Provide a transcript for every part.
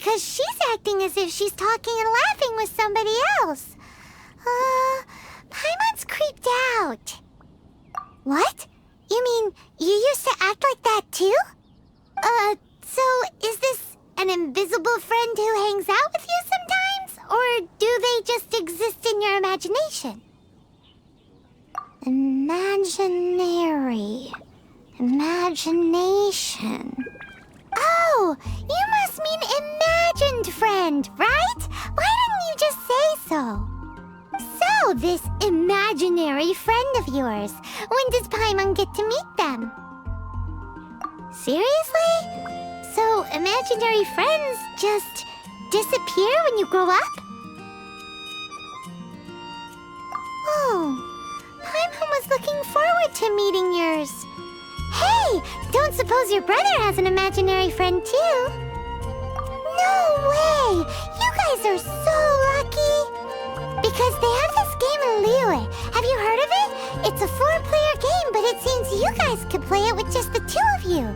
because she's acting as if she's talking and laughing with somebody else. Paimon's creeped out. What? You mean you used to act like that too? So is this an invisible friend who hangs out with you sometimes? Or do they just exist in your imagination? Imagination. Oh, you must mean imagined friend, right? Why didn't you just say so? So, this imaginary friend of yours, when does Paimon get to meet them? Seriously? So, imaginary friends just disappear when you grow up? Oh, Paimon was looking forward to meeting yours. Hey, don't suppose your brother has an imaginary friend too? No way! You guys are so lucky! Because they have this game in Liyue. Have you heard of it? It's a 4-player game, but it seems you guys could play it with just the 2 of you.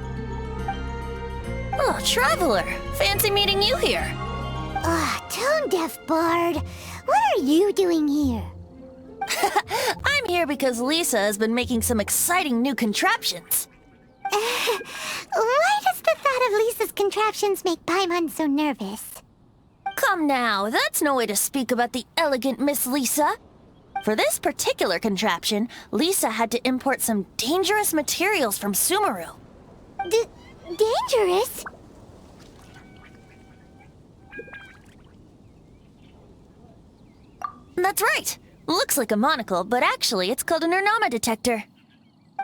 Oh, Traveler! Fancy meeting you here. Tone deaf bard. What are you doing here? I'm here because Lisa has been making some exciting new contraptions. Why does the thought of Lisa's contraptions make Paimon so nervous? Come now, that's no way to speak about the elegant Miss Lisa. For this particular contraption, Lisa had to import some dangerous materials from Sumeru. Dangerous? That's right. Looks like a monocle, but actually it's called an Ernama detector.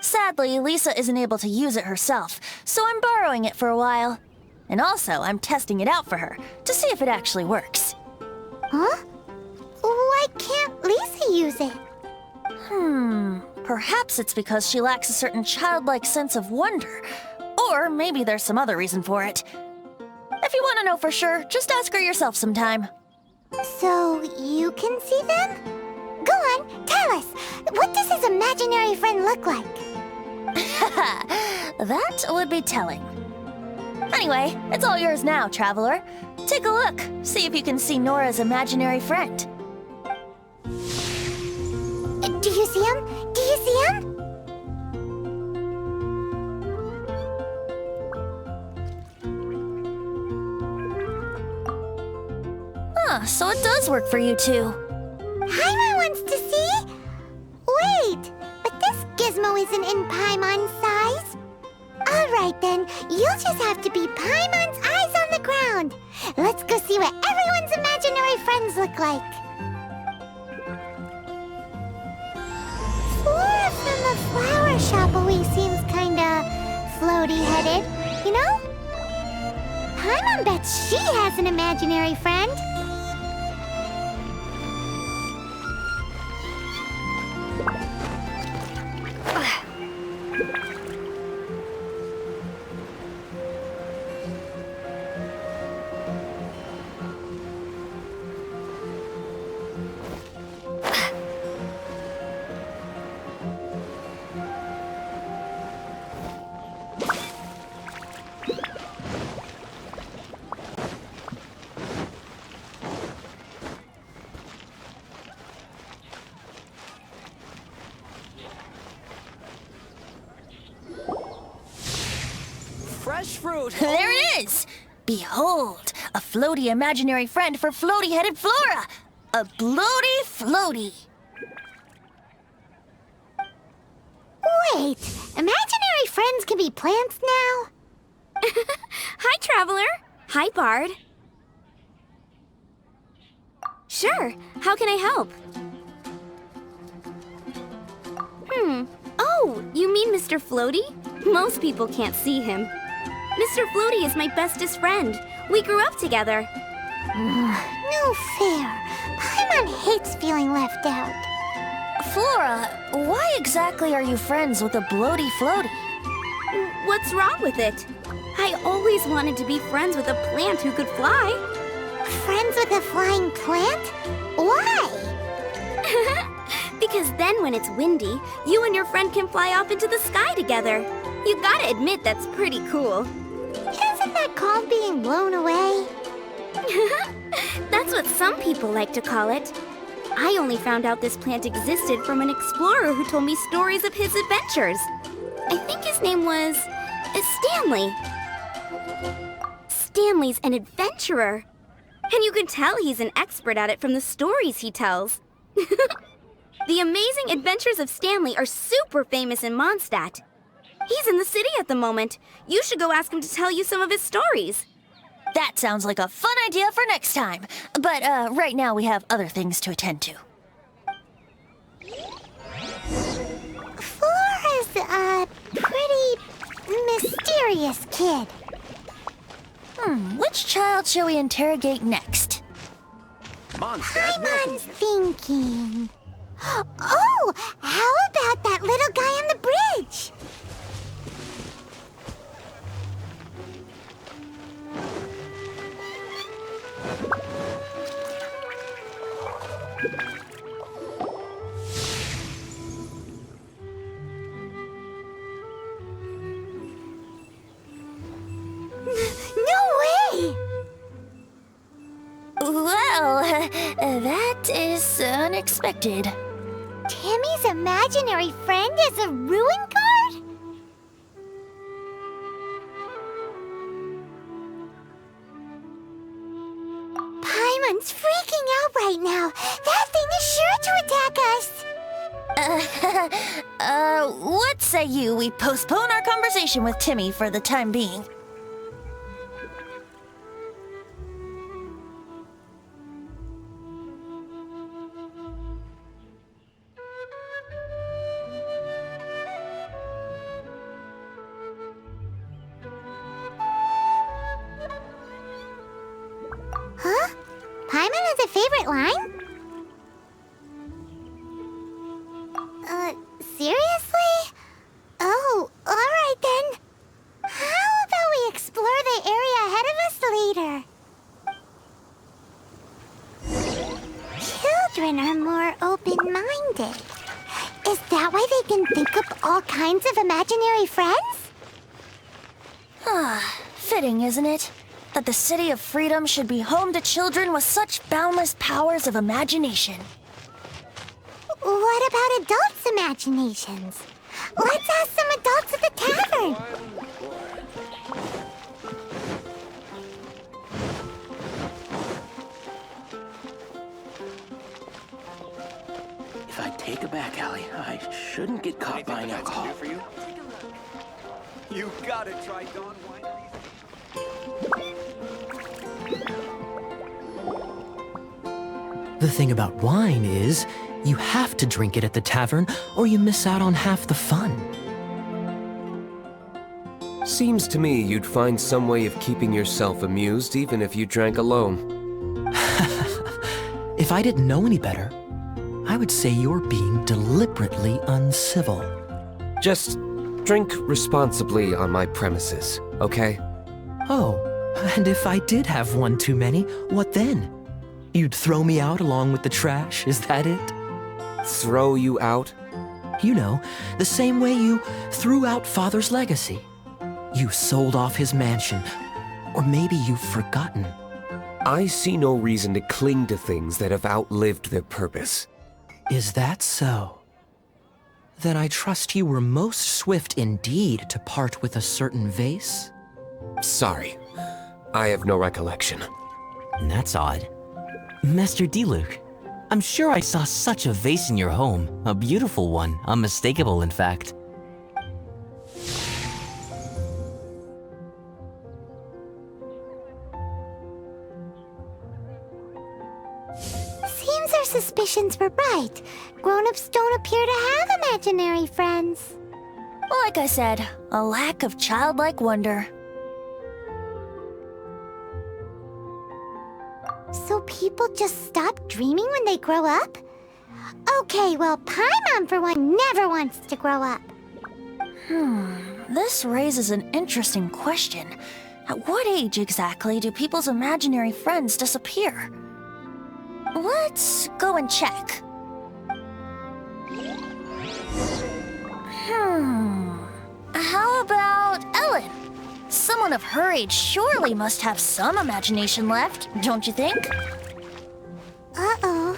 Sadly, Lisa isn't able to use it herself, so I'm borrowing it for a while. And also, I'm testing it out for her, to see if it actually works. Huh? Why can't Lisa use it? Perhaps it's because she lacks a certain childlike sense of wonder. Or maybe there's some other reason for it. If you want to know for sure, just ask her yourself sometime. So, you can see them? Go on, tell us. What does his imaginary friend look like? That would be telling. Anyway, it's all yours now, Traveler. Take a look. See if you can see Nora's imaginary friend. Do you see him? Do you see him? So it does work for you two. Paimon wants to see? Wait, but this gizmo isn't in Paimon's size. Alright then, you'll just have to be Paimon's eyes on the ground. Let's go see what everyone's imaginary friends look like. Flora from the flower shop always seems kinda floaty-headed, you know? Paimon bets she has an imaginary friend. Fresh fruit! There it is! Behold, a floaty imaginary friend for floaty-headed Flora! A bloaty floaty! Wait, imaginary friends can be plants now? Hi, Traveler. Hi, Bard. Sure, how can I help? Oh, you mean Mr. Floaty? Most people can't see him. Mr. Floaty is my bestest friend. We grew up together. No fair. Paimon hates feeling left out. Flora, why exactly are you friends with a bloaty floaty? What's wrong with it? I always wanted to be friends with a plant who could fly. Friends with a flying plant? Why? Because then when it's windy, you and your friend can fly off into the sky together. You gotta admit that's pretty cool. Isn't that called being blown away? what some people like to call it. I only found out this plant existed from an explorer who told me stories of his adventures. I think his name was Stanley. Stanley's an adventurer. And you can tell he's an expert at it from the stories he tells. The amazing adventures of Stanley are super famous in Mondstadt. He's in the city at the moment. You should go ask him to tell you some of his stories. That sounds like a fun idea for next time. But right now we have other things to attend to. Flora's a pretty mysterious kid. Which child shall we interrogate next? Paimon's thinking. Oh, how about that little guy on the bridge? No way! Well, that is unexpected. Timmy's imaginary friend is a ruin guard? Paimon's freaking out right now. That thing is sure to attack us. What say you we postpone our conversation with Timmy for the time being? Huh? Paimon has a favorite line? Seriously? Oh, alright then. How about we explore the area ahead of us later? Children are more open-minded. Is that why they can think up all kinds of imaginary friends? Fitting, isn't it? That the City of Freedom should be home to children with such boundless powers of imagination. What about adults' imaginations? Let's ask some adults at the tavern. If I take a back alley, I shouldn't get caught buying alcohol. For you? You gotta try Dawn Wineries. The thing about wine is, you have to drink it at the tavern, or you miss out on half the fun. Seems to me you'd find some way of keeping yourself amused even if you drank alone. If I didn't know any better, I would say you're being deliberately uncivil. Just drink responsibly on my premises, okay? Oh, and if I did have one too many, what then? You'd throw me out along with the trash, is that it? Throw you out? You know, the same way you threw out Father's legacy. You sold off his mansion, or maybe you've forgotten. I see no reason to cling to things that have outlived their purpose. Is that so? Then I trust you were most swift indeed to part with a certain vase? Sorry, I have no recollection. That's odd. Master Diluc, I'm sure I saw such a vase in your home. A beautiful one, unmistakable in fact. Seems our suspicions were right. Grown-ups don't appear to have imaginary friends. Like I said, a lack of childlike wonder. So people just stop dreaming when they grow up? Okay, well, Paimon, for one, never wants to grow up. This raises an interesting question. At what age exactly do people's imaginary friends disappear? Let's go and check. How about Ellen? Someone of her age surely must have some imagination left, don't you think? Uh-oh.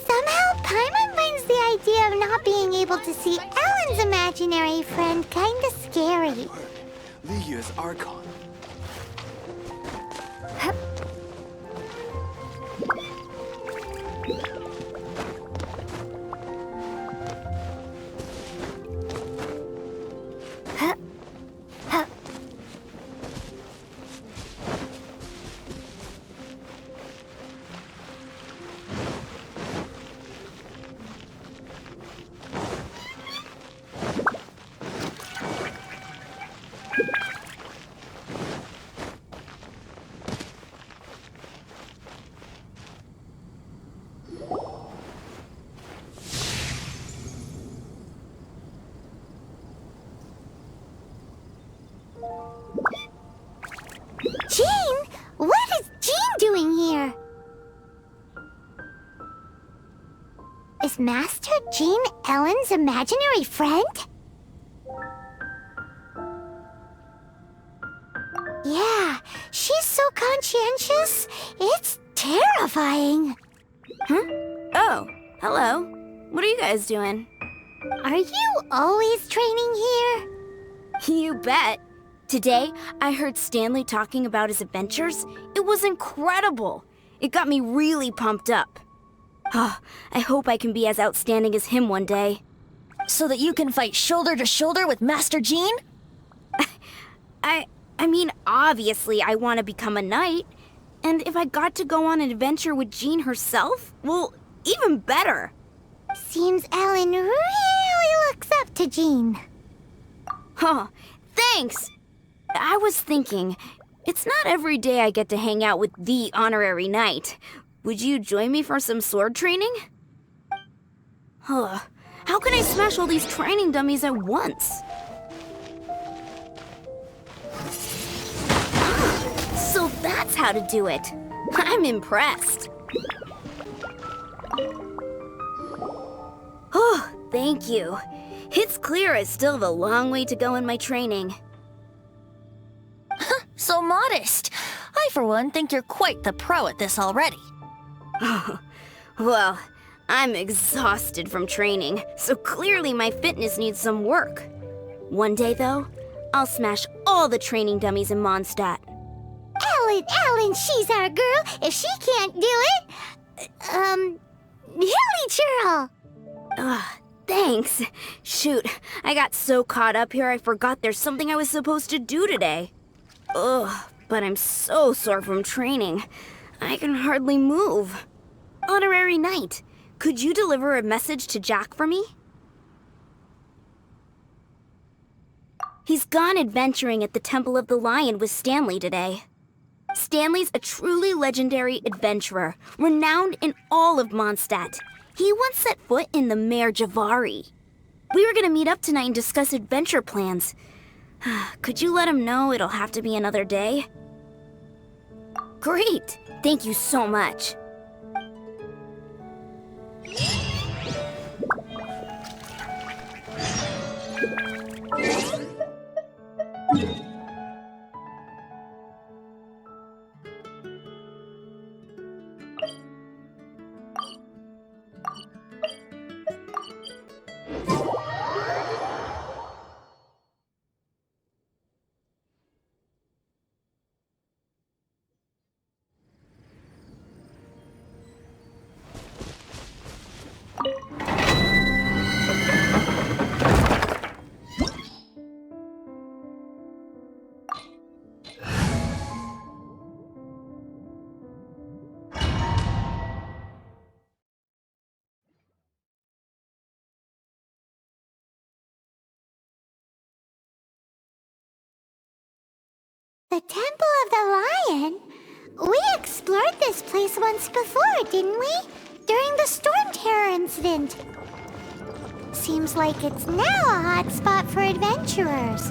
Somehow, Paimon finds the idea of not being able to see Ellen's imaginary friend kinda scary. Liya's Archon. Jean? What is Jean doing here? Is Master Jean Ellen's imaginary friend? Yeah, she's so conscientious. It's terrifying. Oh, hello. What are you guys doing? Are you always training here? You bet. Today, I heard Stanley talking about his adventures. It was incredible. It got me really pumped up. I hope I can be as outstanding as him one day. So that you can fight shoulder to shoulder with Master Jean? I mean, obviously I want to become a knight. And if I got to go on an adventure with Jean herself, well, even better. Seems Ellen really looks up to Jean. Huh, thanks! I was thinking, it's not every day I get to hang out with the honorary knight. Would you join me for some sword training? How can I smash all these training dummies at once? So that's how to do it. I'm impressed. Oh, thank you. It's clear I still have a long way to go in my training. So modest. I, for one, think you're quite the pro at this already. Well, I'm exhausted from training, so clearly my fitness needs some work. One day, though, I'll smash all the training dummies in Mondstadt. Ellen, she's our girl. If she can't do it, Hilly Churl. Thanks. Shoot, I got so caught up here I forgot there's something I was supposed to do today. But I'm so sore from training. I can hardly move. Honorary Knight, could you deliver a message to Jack for me? He's gone adventuring at the Temple of the Lion with Stanley today. Stanley's a truly legendary adventurer, renowned in all of Mondstadt. He once set foot in the Mare Javari. We were gonna meet up tonight and discuss adventure plans. Could you let him know it'll have to be another day? Great! Thank you so much. The Temple of the Lion? We explored this place once before, didn't we? During the Storm Terror incident. Seems like it's now a hot spot for adventurers.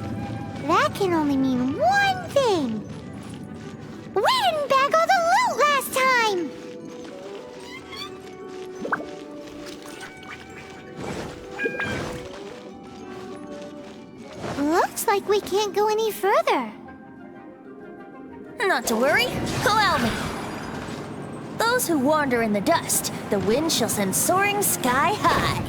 That can only mean one thing. We didn't bag all the loot last time! Looks like we can't go any further. Not to worry. Allow me. Those who wander in the dust, the wind shall send soaring sky high.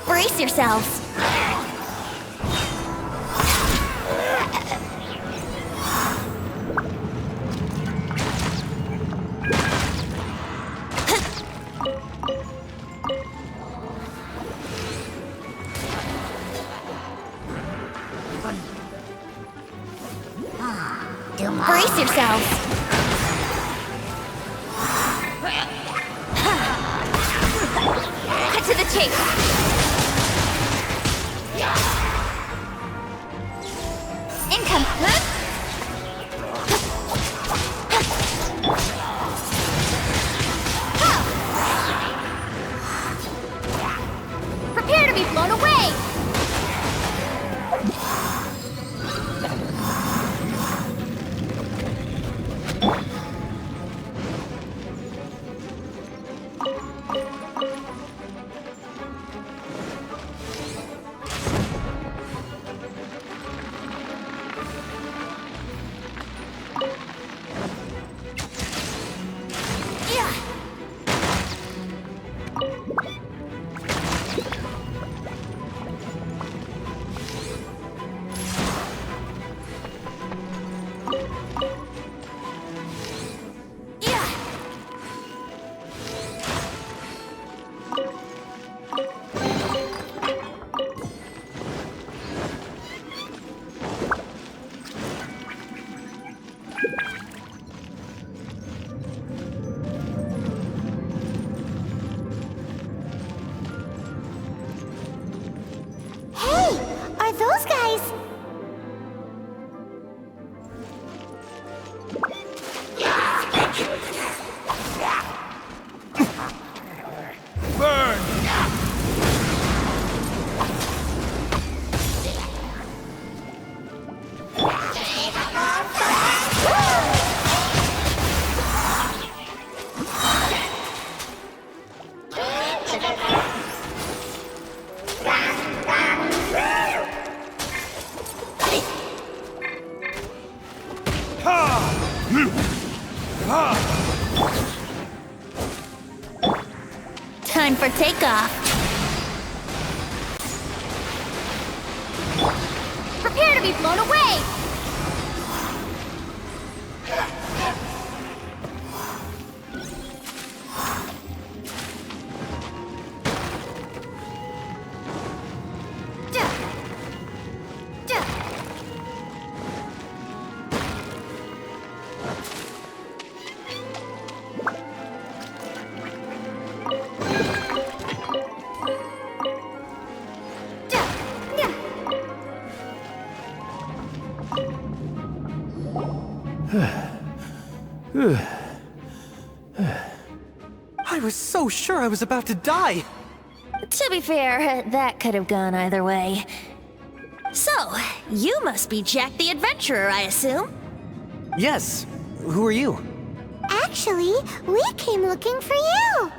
Brace yourselves! Brace yourselves! Cut to the chase! Income! Prepare to be blown away! Are those guys? Burn! Time for takeoff. Prepare to be blown away! I was so sure I was about to die! To be fair, that could have gone either way. So, you must be Jack the Adventurer, I assume? Yes. Who are you? Actually, we came looking for you.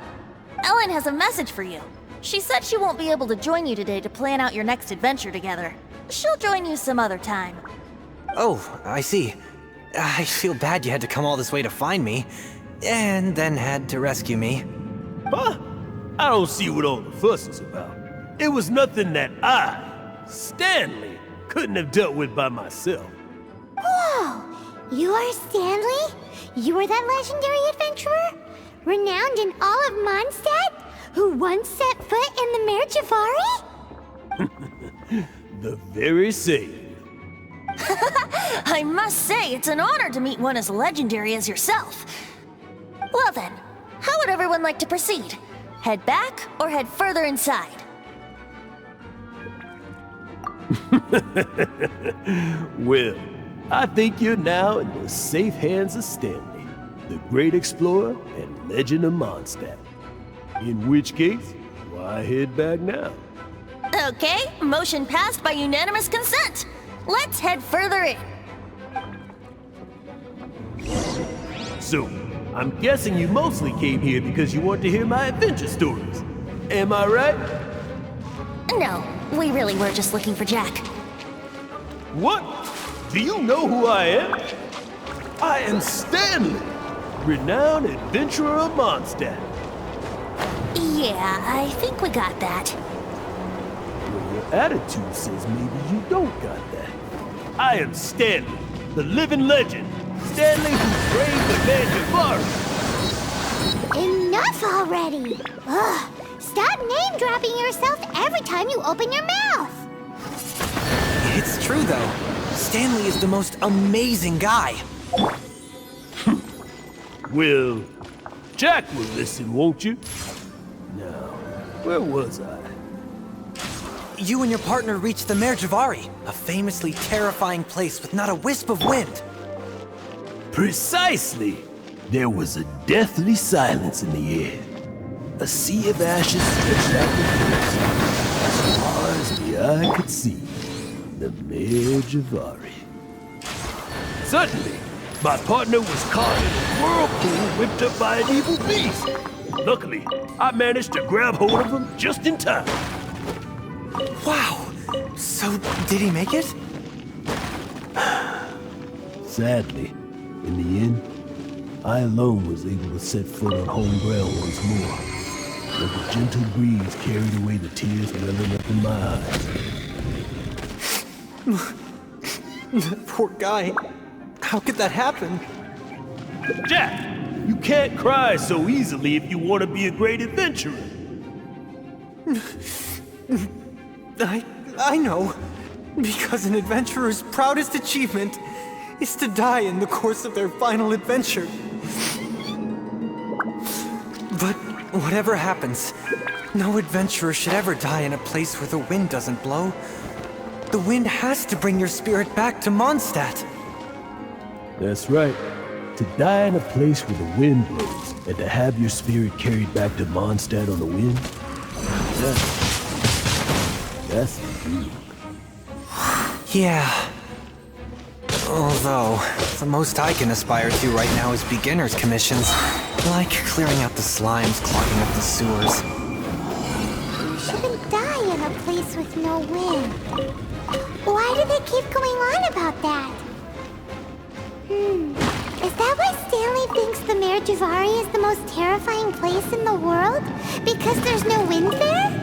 Ellen has a message for you. She said she won't be able to join you today to plan out your next adventure together. She'll join you some other time. Oh, I see. I feel bad you had to come all this way to find me, and then had to rescue me. Huh? I don't see what all the fuss is about. It was nothing that I, Stanley, couldn't have dealt with by myself. Whoa! You are Stanley? You are that legendary adventurer? Renowned in all of Mondstadt? Who once set foot in the Mare Javari? The very same. I must say, it's an honor to meet one as legendary as yourself. Well then, how would everyone like to proceed? Head back or head further inside? Well, I think you're now in the safe hands of Stanley, the great explorer and legend of Mondstadt. In which case, why head back now? Okay, motion passed by unanimous consent. Let's head further in. So, I'm guessing you mostly came here because you want to hear my adventure stories. Am I right? No, we really were just looking for Jack. What? Do you know who I am? I am Stanley, renowned adventurer of Mondstadt. Yeah, I think we got that. Well, your attitude says maybe you don't got that. I am Stanley, the living legend. Stanley who braved the man Javari. Enough already! Ugh! Stop name-dropping yourself every time you open your mouth! It's true, though. Stanley is the most amazing guy. Well, Jack will listen, won't you? Now, where was I? You and your partner reached the Mare Javari, a famously terrifying place with not a wisp of wind. Precisely! There was a deathly silence in the air. A sea of ashes stretched out the coast, as far as the eye could see. The Mare Javari. Suddenly, my partner was caught in a whirlpool whipped up by an evil beast. Luckily, I managed to grab hold of him just in time. Wow! So, did he make it? Sadly, in the end, I alone was able to set foot on home ground once more. But the gentle breeze carried away the tears welling up in my eyes. That poor guy. How could that happen? Jack, you can't cry so easily if you want to be a great adventurer. I know. Because an adventurer's proudest achievement is to die in the course of their final adventure. But whatever happens, no adventurer should ever die in a place where the wind doesn't blow. The wind has to bring your spirit back to Mondstadt. That's right. To die in a place where the wind blows, and to have your spirit carried back to Mondstadt on the wind, that's the dream. Yeah. Although, the most I can aspire to right now is beginner's commissions. Like clearing out the slimes clogging up the sewers. You shouldn't die in a place with no wind. Why do they keep going on about that? Is that why Stanley thinks the Mare Javari is the most terrifying place in the world? Because there's no wind there?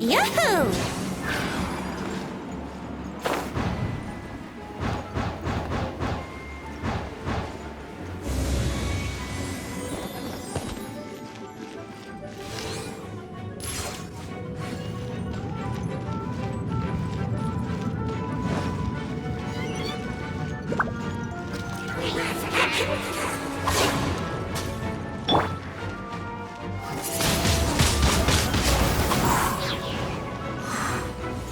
Yahoo!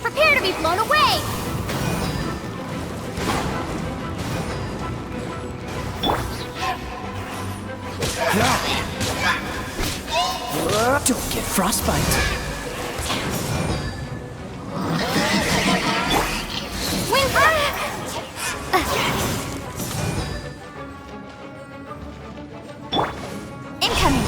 Prepare to be blown away! Don't get frostbite. Incoming!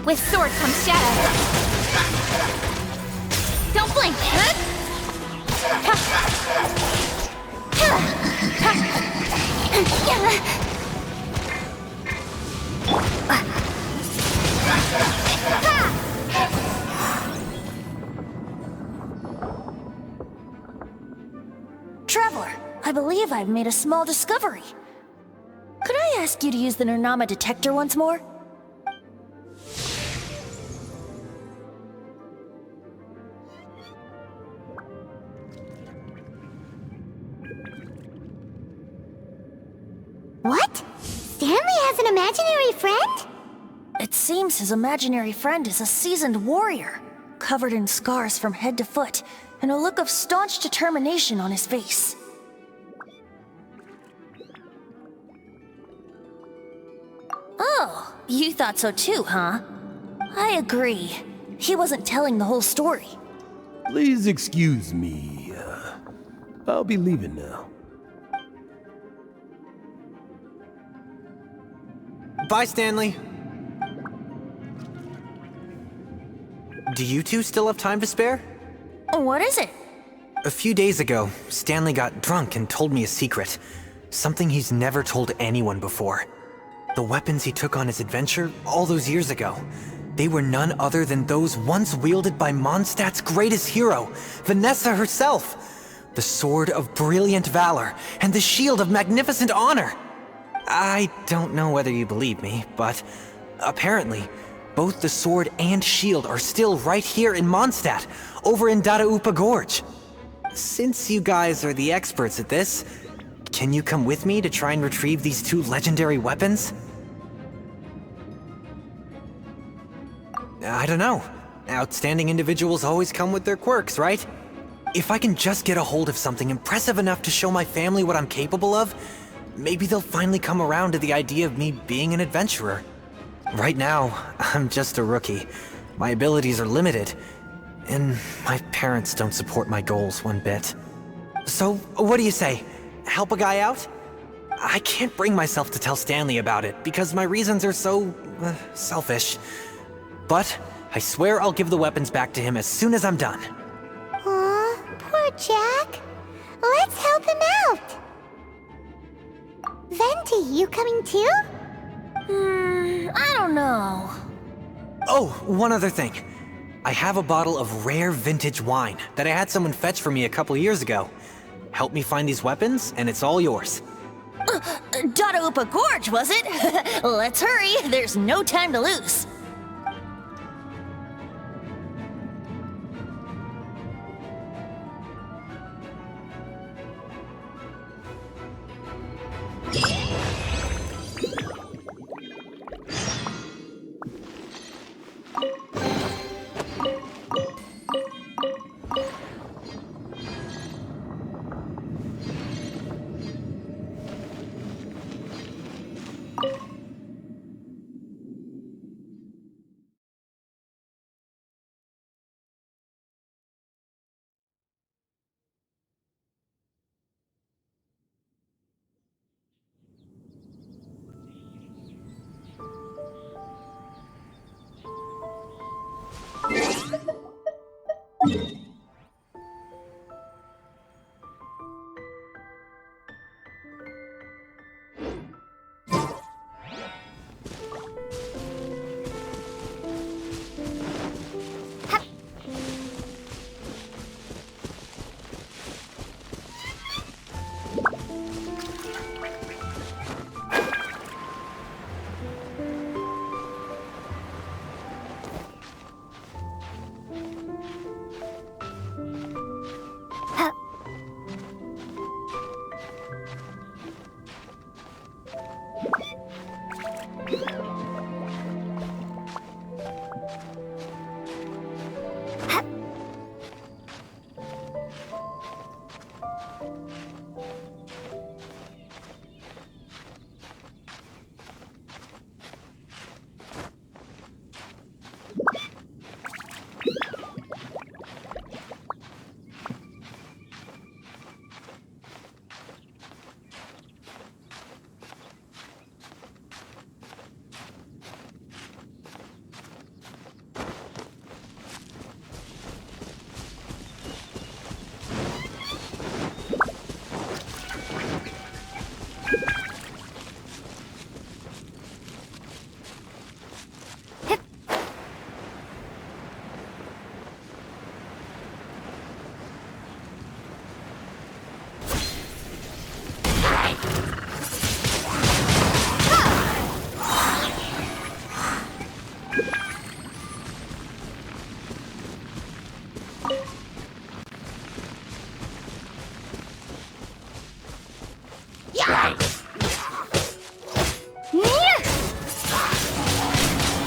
With sword comes shadow. Don't blink! Traveler, I believe I've made a small discovery. Could I ask you to use the Nernama detector once more? What? Stanley has an imaginary friend? It seems his imaginary friend is a seasoned warrior, covered in scars from head to foot, and a look of staunch determination on his face. Oh, you thought so too, huh? I agree. He wasn't telling the whole story. Please excuse me. I'll be leaving now. Bye, Stanley. Do you two still have time to spare? What is it? A few days ago, Stanley got drunk and told me a secret. Something he's never told anyone before. The weapons he took on his adventure all those years ago, they were none other than those once wielded by Mondstadt's greatest hero, Vanessa herself. The Sword of Brilliant Valor and the Shield of Magnificent Honor. I don't know whether you believe me, but apparently, both the sword and shield are still right here in Mondstadt, over in Dadaupa Gorge. Since you guys are the experts at this, can you come with me to try and retrieve these two legendary weapons? I don't know. Outstanding individuals always come with their quirks, right? If I can just get a hold of something impressive enough to show my family what I'm capable of, maybe they'll finally come around to the idea of me being an adventurer. Right now, I'm just a rookie. My abilities are limited, and my parents don't support my goals one bit. So, what do you say? Help a guy out? I can't bring myself to tell Stanley about it, because my reasons are so, selfish. But I swear I'll give the weapons back to him as soon as I'm done. Aw, poor Jack. Let's help him out. Venti, you coming too? I don't know. Oh, one other thing. I have a bottle of rare vintage wine that I had someone fetch for me a couple years ago. Help me find these weapons, and it's all yours. Dadaupa Gorge, was it? Let's hurry, there's no time to lose.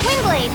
Windblade!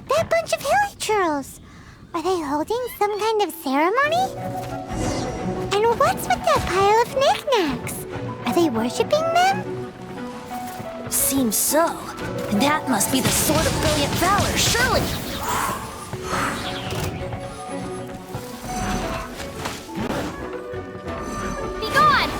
That bunch of hilly churls! Are they holding some kind of ceremony? And what's with that pile of knickknacks? Are they worshipping them? Seems so. That must be the Sword of Brilliant Valor, surely! Be gone!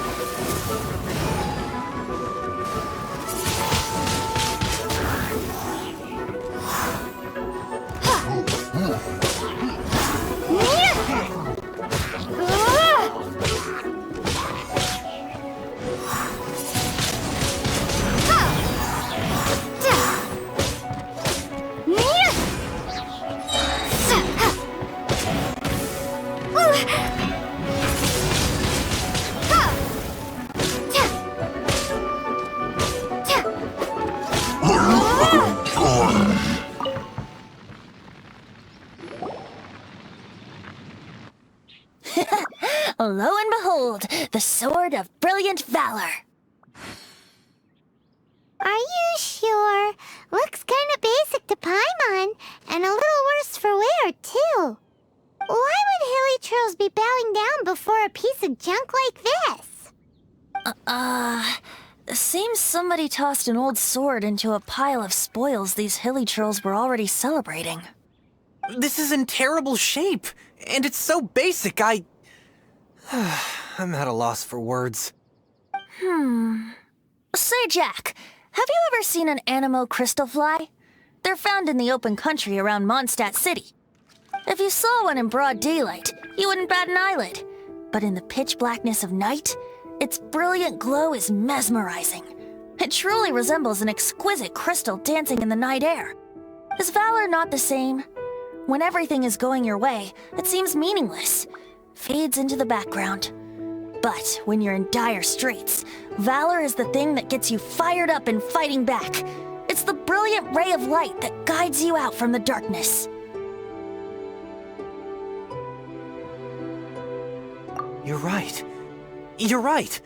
Lo and behold, the Sword of Brilliant Valor. Are you sure? Looks kinda basic to Paimon, and a little worse for wear, too. Why would hilly churls be bowing down before a piece of junk like this? Seems somebody tossed an old sword into a pile of spoils these hilly churls were already celebrating. This is in terrible shape, and it's so basic, I'm at a loss for words. Say, Jack, have you ever seen an Anemo crystal fly? They're found in the open country around Mondstadt City. If you saw one in broad daylight, you wouldn't bat an eyelid. But in the pitch blackness of night, its brilliant glow is mesmerizing. It truly resembles an exquisite crystal dancing in the night air. Is valor not the same? When everything is going your way, it seems meaningless, fades into the background. But when you're in dire straits, valor is the thing that gets you fired up and fighting back. It's the brilliant ray of light that guides you out from the darkness. You're right. You're right.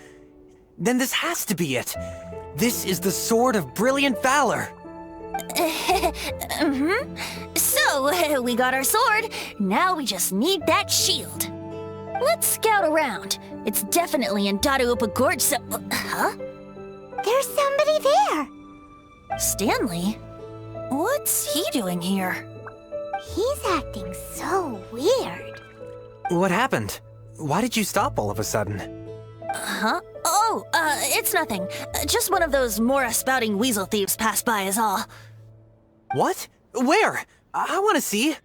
Then this has to be it. This is the Sword of Brilliant Valor. So, we got our sword. Now we just need that shield. Let's scout around. It's definitely in Dadaupa Gorge, so... Huh? There's somebody there. Stanley? What's he doing here? He's acting so weird. What happened? Why did you stop all of a sudden? Huh? Oh, it's nothing. Just one of those Mora-spouting weasel thieves passed by is all. What? Where? I want to see.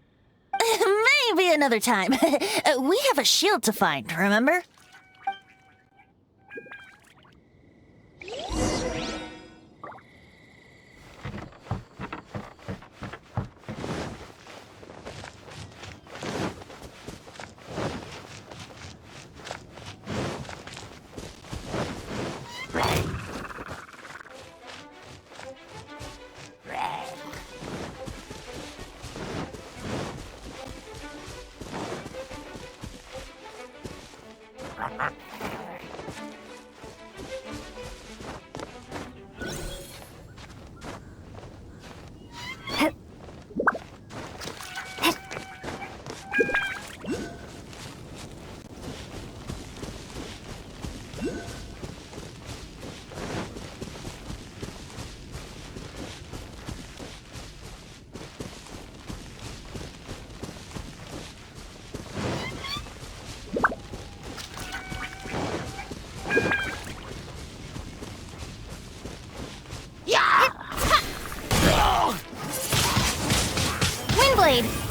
Maybe another time. We have a shield to find, remember? ShadowDeathBlade!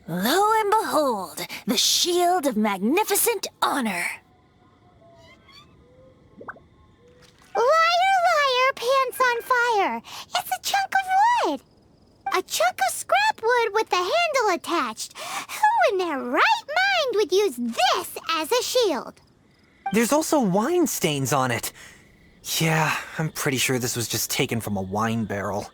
Lo and behold, the shield of magnificent honor. Liar, liar, pants on fire! It's a chunk of wood! A chunk of scrap wood with the handle attached. Who in their right mind would use this as a shield? There's also wine stains on it. Yeah, I'm pretty sure this was just taken from a wine barrel.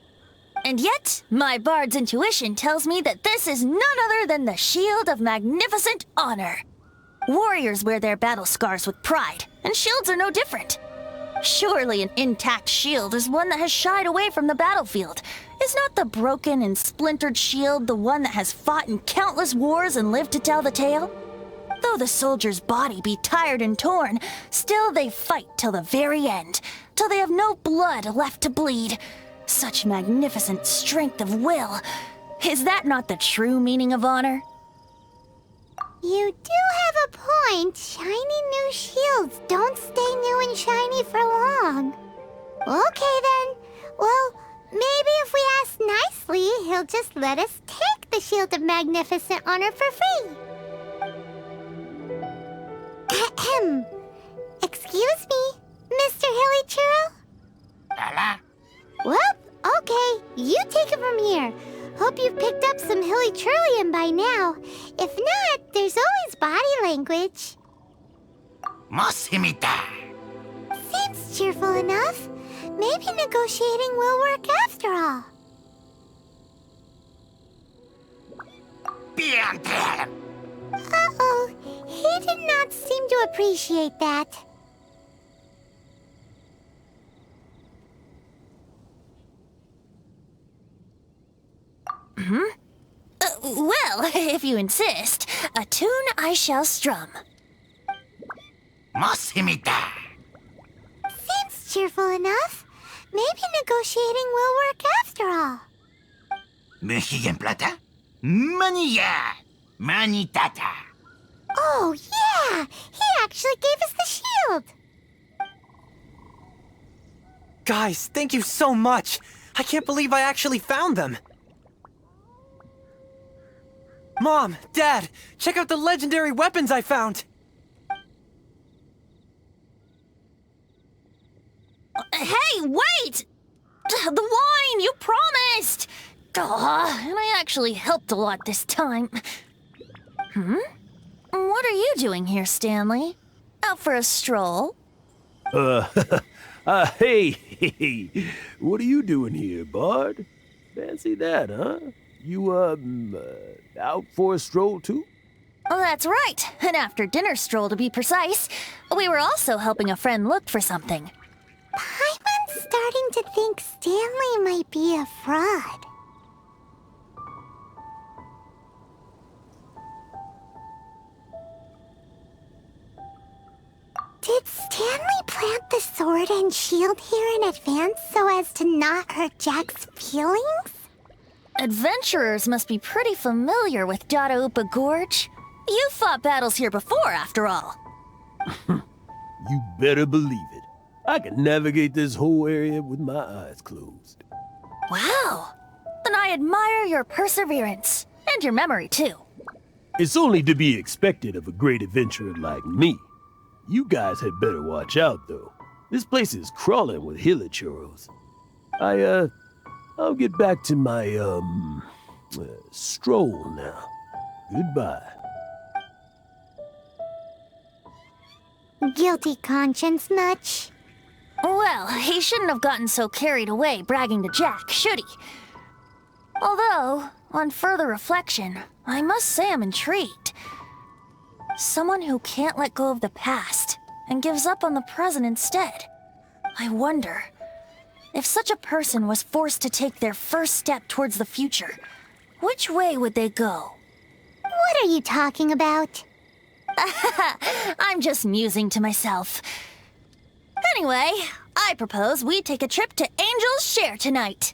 And yet, my bard's intuition tells me that this is none other than the shield of magnificent honor. Warriors wear their battle scars with pride, and shields are no different. Surely an intact shield is one that has shied away from the battlefield. Is not the broken and splintered shield the one that has fought in countless wars and lived to tell the tale? Though the soldier's body be tired and torn, still they fight till the very end, till they have no blood left to bleed. Such magnificent strength of will. Is that not the true meaning of honor? You do have a point. Shiny new shields don't stay new and shiny for long. Okay then. Well, maybe if we ask nicely, he'll just let us take the Shield of Magnificent Honor for free. Ahem. Excuse me, Mr. Hilly Churro? Well, okay, you take it from here. Hope you've picked up some Hilly Churlian by now. If not, there's always body language. Seems cheerful enough. Maybe negotiating will work after all. Uh-oh, he did not seem to appreciate that. Well, if you insist, a tune I shall strum. Seems cheerful enough. Maybe negotiating will work after all. Oh, yeah! He actually gave us the shield! Guys, thank you so much! I can't believe I actually found them! Mom, Dad, check out the legendary weapons I found! Hey, wait! The wine, you promised! And I actually helped a lot this time. What are you doing here, Stanley? Out for a stroll? Hey, what are you doing here, Bard? Fancy that, huh? You, out for a stroll too? Oh, that's right. An after-dinner stroll, to be precise. We were also helping a friend look for something. Paimon's starting to think Stanley might be a fraud. Did Stanley plant the sword and shield here in advance so as to not hurt Jack's feelings? Adventurers must be pretty familiar with Dadaupa Gorge. You fought battles here before, after all. You better believe it. I can navigate this whole area with my eyes closed. Wow. Then I admire your perseverance. And your memory, too. It's only to be expected of a great adventurer like me. You guys had better watch out, though. This place is crawling with hilichurros. I'll get back to my, stroll now. Goodbye. Guilty conscience, Nutch. Well, he shouldn't have gotten so carried away bragging to Jack, should he? Although, on further reflection, I must say I'm intrigued. Someone who can't let go of the past and gives up on the present instead. I wonder, if such a person was forced to take their first step towards the future, which way would they go? What are you talking about? I'm just musing to myself. Anyway, I propose we take a trip to Angel's Share tonight.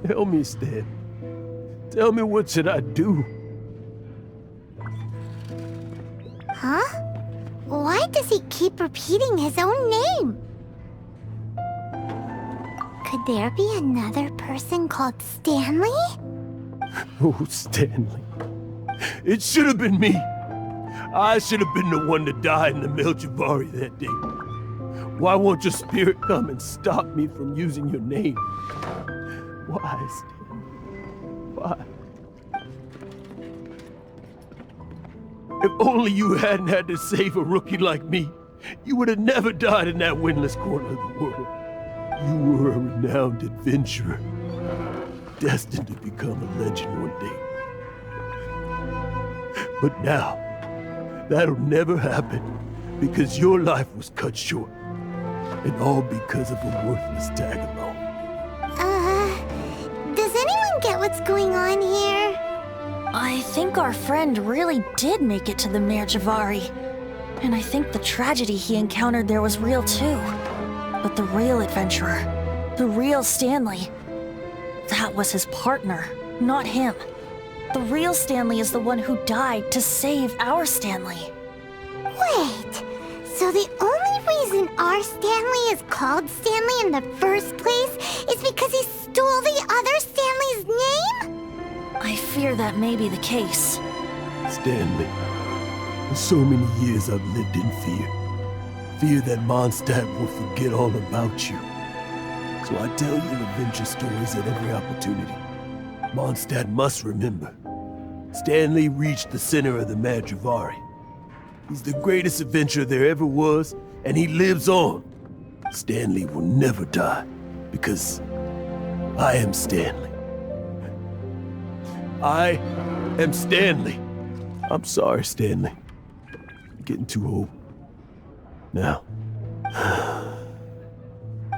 Tell me, Stan. Tell me, what should I do? Huh? Why does he keep repeating his own name? Could there be another person called Stanley? Oh, Stanley. It should have been me. I should have been the one to die in the Melchivari that day. Why won't your spirit come and stop me from using your name? Why, Stanley? Why? If only you hadn't had to save a rookie like me, you would have never died in that windless corner of the world. You were a renowned adventurer, destined to become a legend one day. But now, that'll never happen, because your life was cut short, and all because of a worthless tag-along. Does anyone get what's going on here? I think our friend really did make it to the Merjavari. And I think the tragedy he encountered there was real too. But the real adventurer, the real Stanley, that was his partner, not him. The real Stanley is the one who died to save our Stanley. Wait, so the only reason our Stanley is called Stanley in the first place is because he stole the other Stanley's name? I fear that may be the case. Stanley, for so many years I've lived in fear. Fear that Mondstadt will forget all about you. So I tell you adventure stories at every opportunity. Mondstadt must remember. Stanley reached the center of the Madrivari. He's the greatest adventurer there ever was, and he lives on. Stanley will never die, because I am Stanley. I am Stanley. I'm sorry, Stanley. I'm getting too old. Now,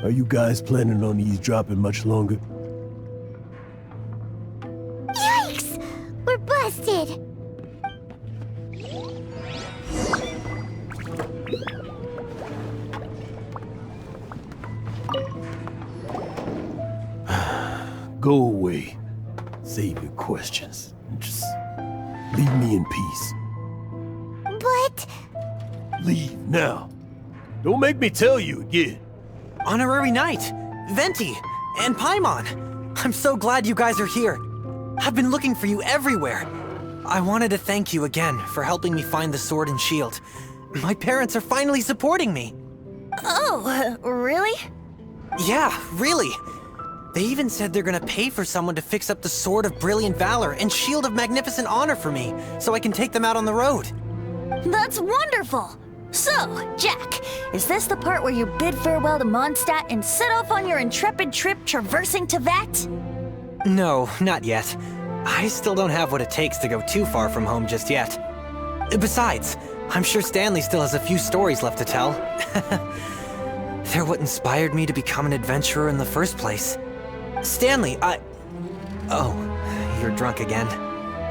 are you guys planning on eavesdropping much longer? Yikes! We're busted! Go away. Save your questions. Just leave me in peace. But... Leave now. Don't make me tell you again. Honorary Knight, Venti, and Paimon. I'm so glad you guys are here. I've been looking for you everywhere. I wanted to thank you again for helping me find the sword and shield. My parents are finally supporting me. Oh, really? Yeah, really. They even said they're gonna pay for someone to fix up the Sword of Brilliant Valor and Shield of Magnificent Honor for me, so I can take them out on the road. That's wonderful! So, Jack, is this the part where you bid farewell to Mondstadt and set off on your intrepid trip traversing Tevat? No, not yet. I still don't have what it takes to go too far from home just yet. Besides, I'm sure Stanley still has a few stories left to tell. They're what inspired me to become an adventurer in the first place. Stanley, Oh, you're drunk again.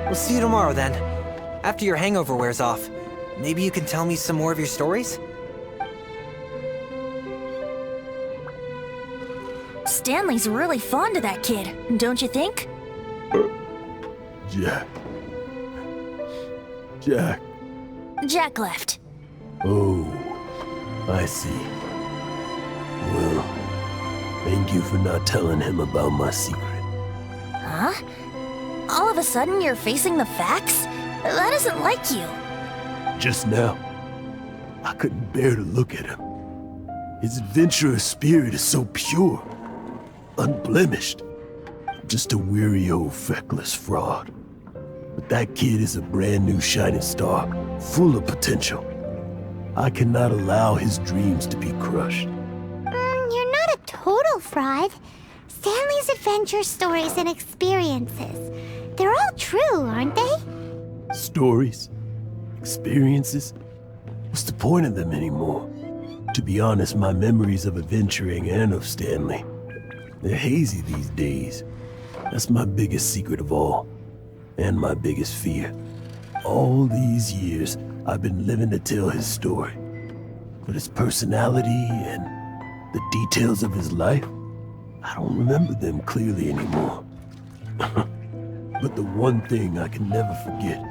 We'll see you tomorrow then. After your hangover wears off. Maybe you can tell me some more of your stories? Stanley's really fond of that kid, don't you think? Jack. Jack. Jack left. Oh, I see. Well, thank you for not telling him about my secret. Huh? All of a sudden you're facing the facts? That isn't like you. Just now, I couldn't bear to look at him. His adventurous spirit is so pure, unblemished. I'm just a weary old feckless fraud. But that kid is a brand new shining star, full of potential. I cannot allow his dreams to be crushed. You're not a total fraud. Stanley's adventure stories and experiences, they're all true, aren't they? Stories? Experiences? What's the point of them anymore? To be honest, my memories of adventuring and of Stanley, they're hazy these days. That's my biggest secret of all, and my biggest fear. All these years, I've been living to tell his story. But his personality and the details of his life, I don't remember them clearly anymore. But the one thing I can never forget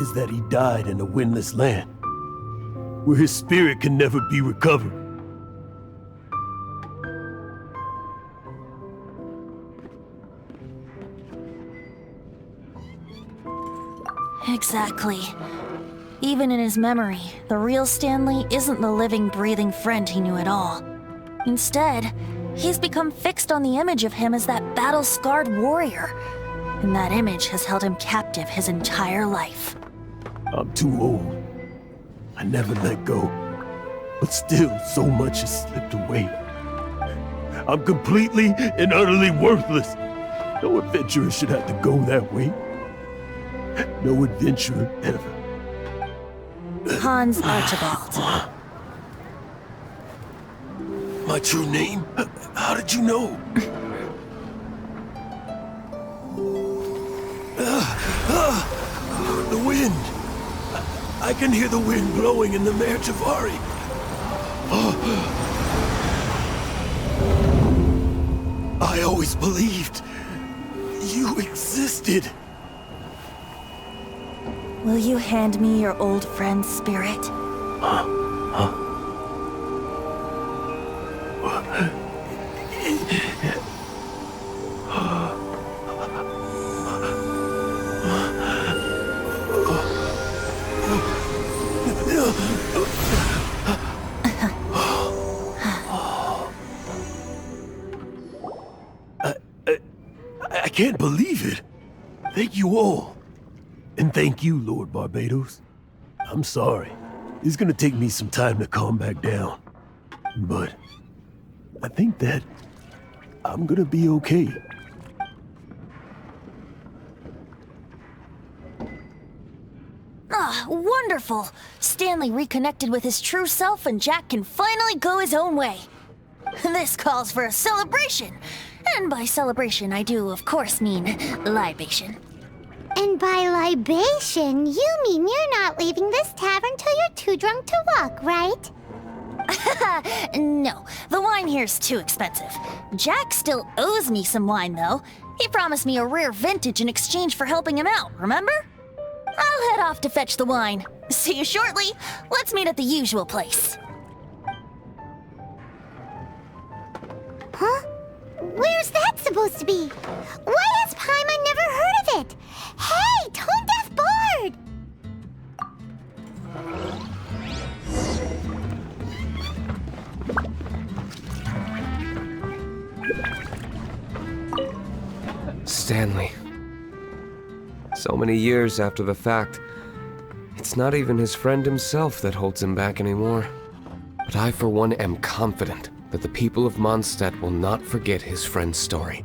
is that he died in a windless land, where his spirit can never be recovered. Exactly. Even in his memory, the real Stanley isn't the living, breathing friend he knew at all. Instead, he's become fixed on the image of him as that battle-scarred warrior, and that image has held him captive his entire life. I'm too old. I never let go. But still, so much has slipped away. I'm completely and utterly worthless. No adventurer should have to go that way. No adventurer ever. Hans Archibald. My true name? How did you know? The wind. I can hear the wind blowing in the Mare Tavari. I always believed you existed. Will you hand me your old friend's spirit? I can't believe it. Thank you all. And thank you, Lord Barbados. I'm sorry. It's gonna take me some time to calm back down. But I think that I'm gonna be okay. Ah, wonderful! Stanley reconnected with his true self and Jack can finally go his own way. This calls for a celebration. And by celebration, I do, of course, mean libation. And by libation, you mean you're not leaving this tavern till you're too drunk to walk, right? No, the wine here's too expensive. Jack still owes me some wine, though. He promised me a rare vintage in exchange for helping him out, remember? I'll head off to fetch the wine. See you shortly. Let's meet at the usual place. Huh? Where's that supposed to be? Why has Paimon never heard of it? Hey, Tone Deaf Bard! Stanley. So many years after the fact, it's not even his friend himself that holds him back anymore. But I, for one, am confident that the people of Mondstadt will not forget his friend's story.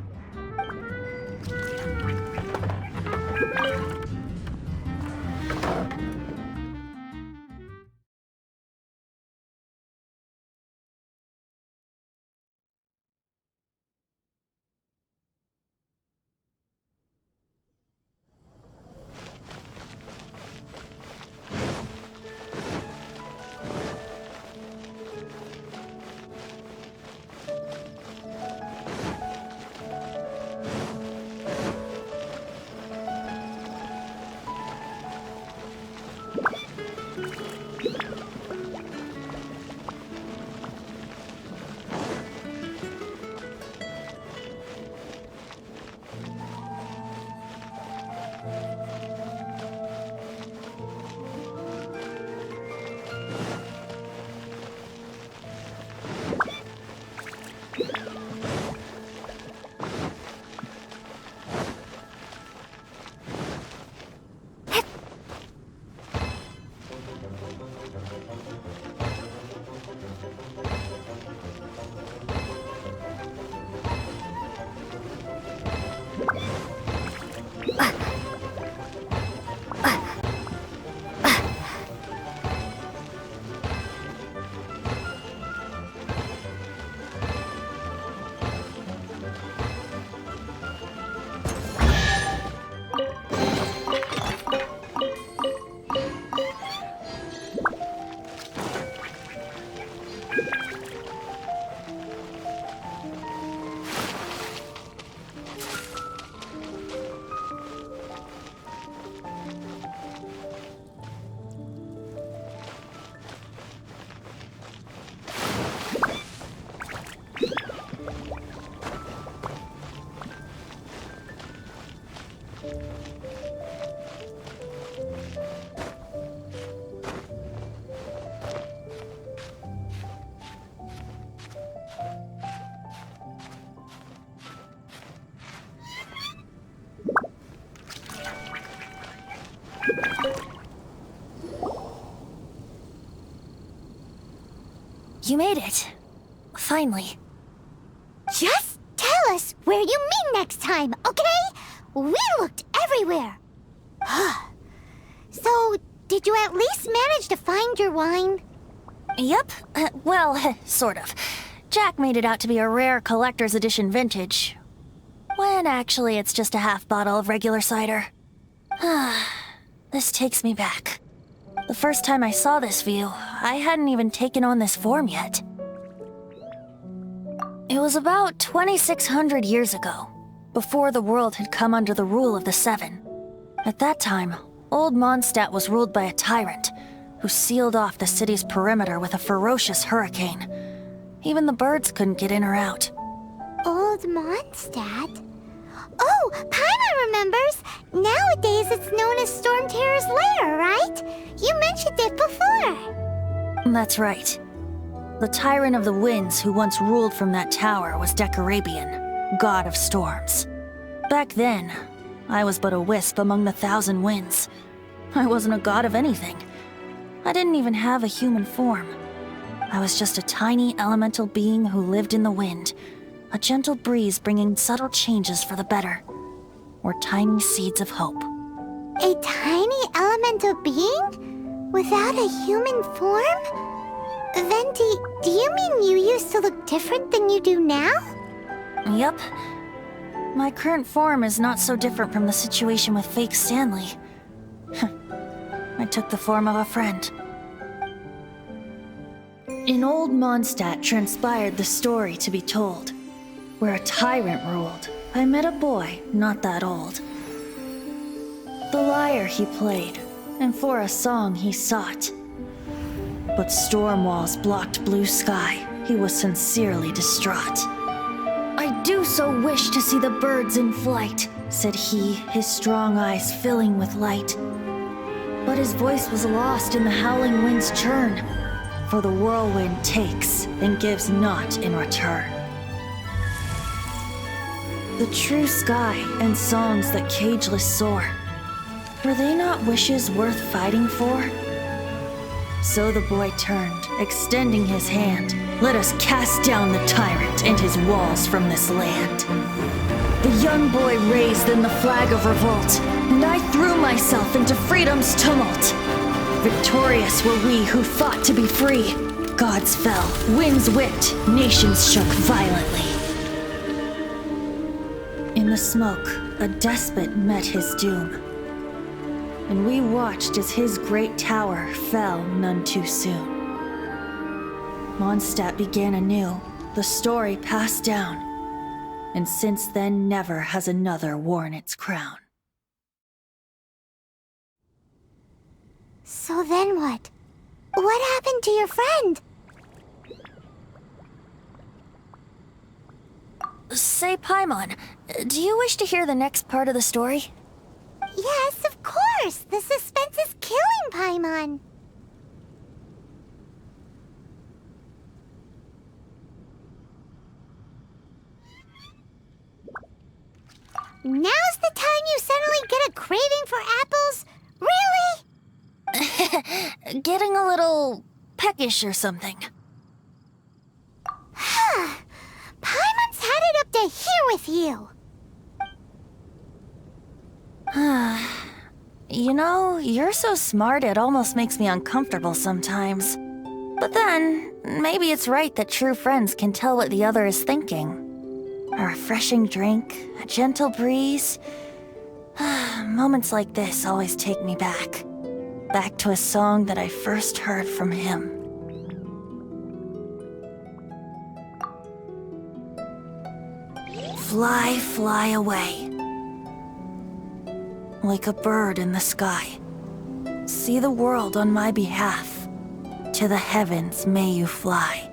You made it. Finally. Just tell us where you meet next time, okay? We looked everywhere. So, did you at least manage to find your wine? Yep. Well, sort of. Jack made it out to be a rare collector's edition vintage. When actually it's just a half bottle of regular cider. This takes me back. The first time I saw this view, I hadn't even taken on this form yet. It was about 2,600 years ago, before the world had come under the rule of the Seven. At that time, Old Mondstadt was ruled by a tyrant, who sealed off the city's perimeter with a ferocious hurricane. Even the birds couldn't get in or out. Old Mondstadt? Oh, Paimon remembers! Nowadays it's known as Storm Terror's lair, right? You mentioned it before. That's right. The Tyrant of the Winds who once ruled from that tower was Decarabian, god of storms. Back then, I was but a wisp among the 1,000 winds. I wasn't a god of anything. I didn't even have a human form. I was just a tiny elemental being who lived in the wind, a gentle breeze bringing subtle changes for the better, or tiny seeds of hope. A tiny elemental being? Without a human form? Venti, do you mean you used to look different than you do now? Yep. My current form is not so different from the situation with fake Stanley. I took the form of a friend. In old Mondstadt transpired the story to be told, where a tyrant ruled. I met a boy not that old. The lyre he played, and for a song he sought. But storm walls blocked blue sky. He was sincerely distraught. I do so wish to see the birds in flight, said he, his strong eyes filling with light. But his voice was lost in the howling wind's churn, for the whirlwind takes and gives not in return. The true sky and songs that cageless soar, were they not wishes worth fighting for? So the boy turned, extending his hand. Let us cast down the tyrant and his walls from this land. The young boy raised then the flag of revolt, and I threw myself into freedom's tumult. Victorious were we who fought to be free. Gods fell, winds whipped, nations shook violently. In the smoke, a despot met his doom, and we watched as his great tower fell none too soon. Mondstadt began anew, the story passed down, and since then never has another worn its crown. So then what? What happened to your friend? Say, Paimon, do you wish to hear the next part of the story? Yes, of course! The suspense is killing Paimon! Now's the time you suddenly get a craving for apples? Really? Getting a little peckish or something. Paimon's had it up to here with you! You know, you're so smart it almost makes me uncomfortable sometimes. But then, maybe it's right that true friends can tell what the other is thinking. A refreshing drink, a gentle breeze. Moments like this always take me back. Back to a song that I first heard from him. Fly, fly away. Like a bird in the sky. See the world on my behalf. To the heavens may you fly.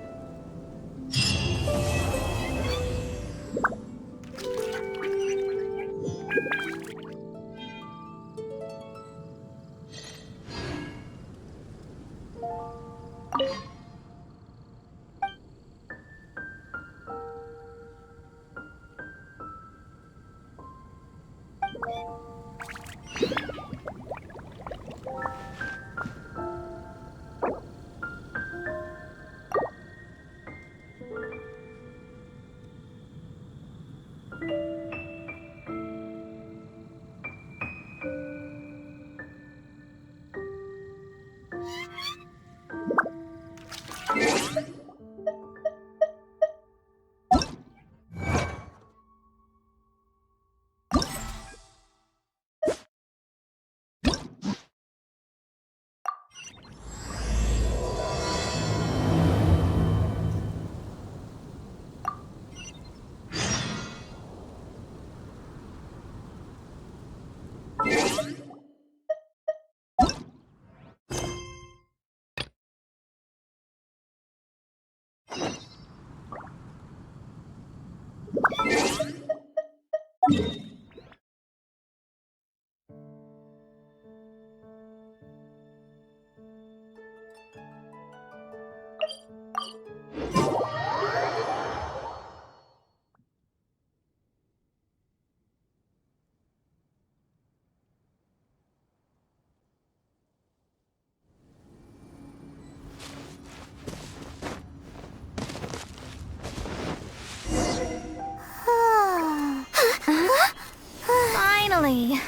Finally!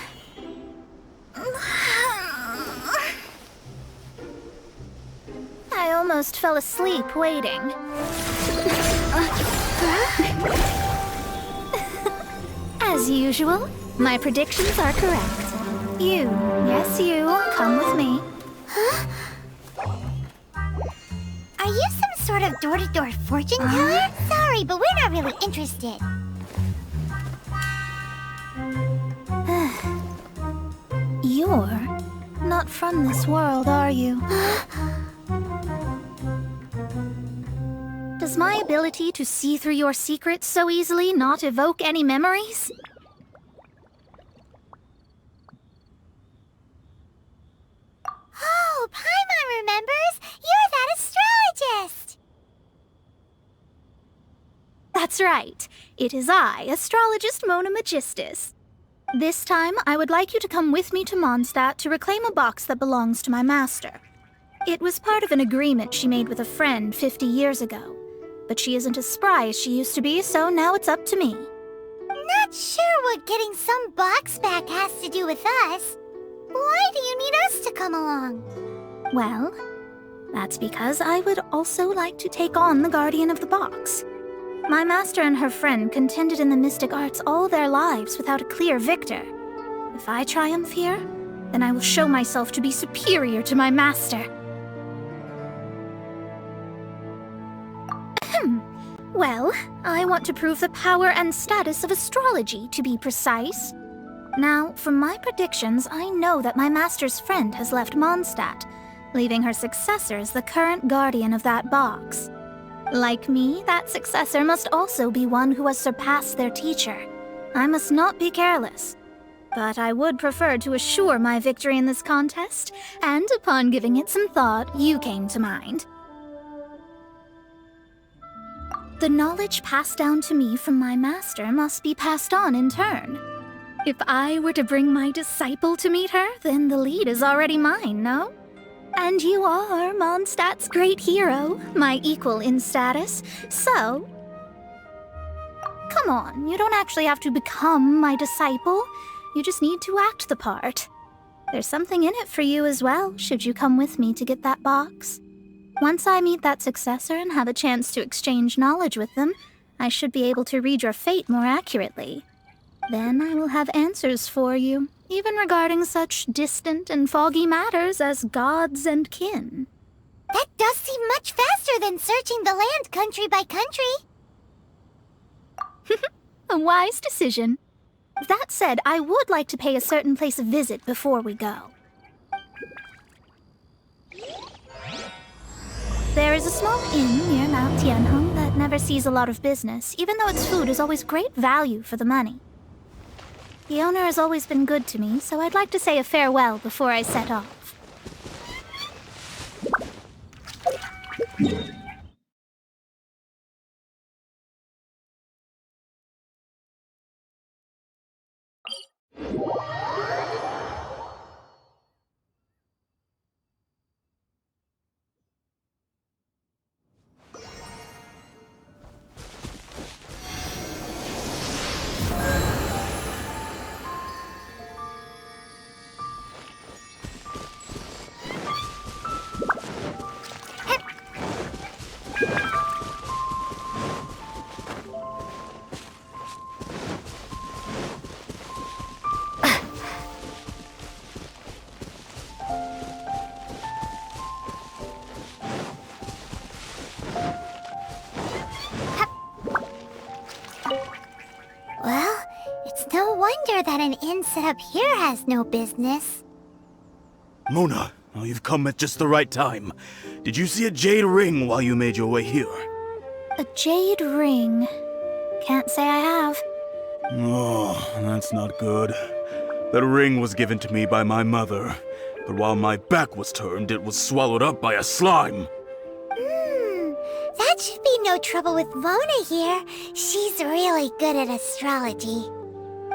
almost fell asleep waiting. As usual, my predictions are correct. You, yes you, come with me. Are you some sort of door-to-door fortune teller? Sorry, but we're not really interested. You're not from this world, are you? Does my ability to see through your secrets so easily not evoke any memories? Oh, Paimon remembers! You're that astrologist! That's right. It is I, astrologist Mona Magistus. This time, I would like you to come with me to Mondstadt to reclaim a box that belongs to my master. It was part of an agreement she made with a friend 50 years ago. But she isn't as spry as she used to be, so now it's up to me. Not sure what getting some box back has to do with us. Why do you need us to come along? Well, that's because I would also like to take on the Guardian of the Box. My master and her friend contended in the mystic arts all their lives without a clear victor. If I triumph here, then I will show myself to be superior to my master. Well, I want to prove the power and status of astrology, to be precise. Now, from my predictions, I know that my master's friend has left Mondstadt, leaving her successor as the current guardian of that box. Like me, that successor must also be one who has surpassed their teacher. I must not be careless. But I would prefer to assure my victory in this contest, and upon giving it some thought, you came to mind. The knowledge passed down to me from my master must be passed on in turn. If I were to bring my disciple to meet her, then the lead is already mine, no? And you are Mondstadt's great hero, my equal in status, so... Come on, you don't actually have to become my disciple. You just need to act the part. There's something in it for you as well, should you come with me to get that box. Once I meet that successor and have a chance to exchange knowledge with them, I should be able to read your fate more accurately. Then I will have answers for you, even regarding such distant and foggy matters as gods and kin. That does seem much faster than searching the land country by country. A wise decision. That said, I would like to pay a certain place a visit before we go. There is a small inn near Mount Tianheng that never sees a lot of business, even though its food is always great value for the money. The owner has always been good to me, so I'd like to say a farewell before I set off. Well, it's no wonder that an inn set up here has no business. Mona, oh, you've come at just the right time. Did you see a jade ring while you made your way here? A jade ring. Can't say I have. Oh, that's not good. That ring was given to me by my mother, but while my back was turned, it was swallowed up by a slime. That should be no trouble with Mona here. She's really good at astrology.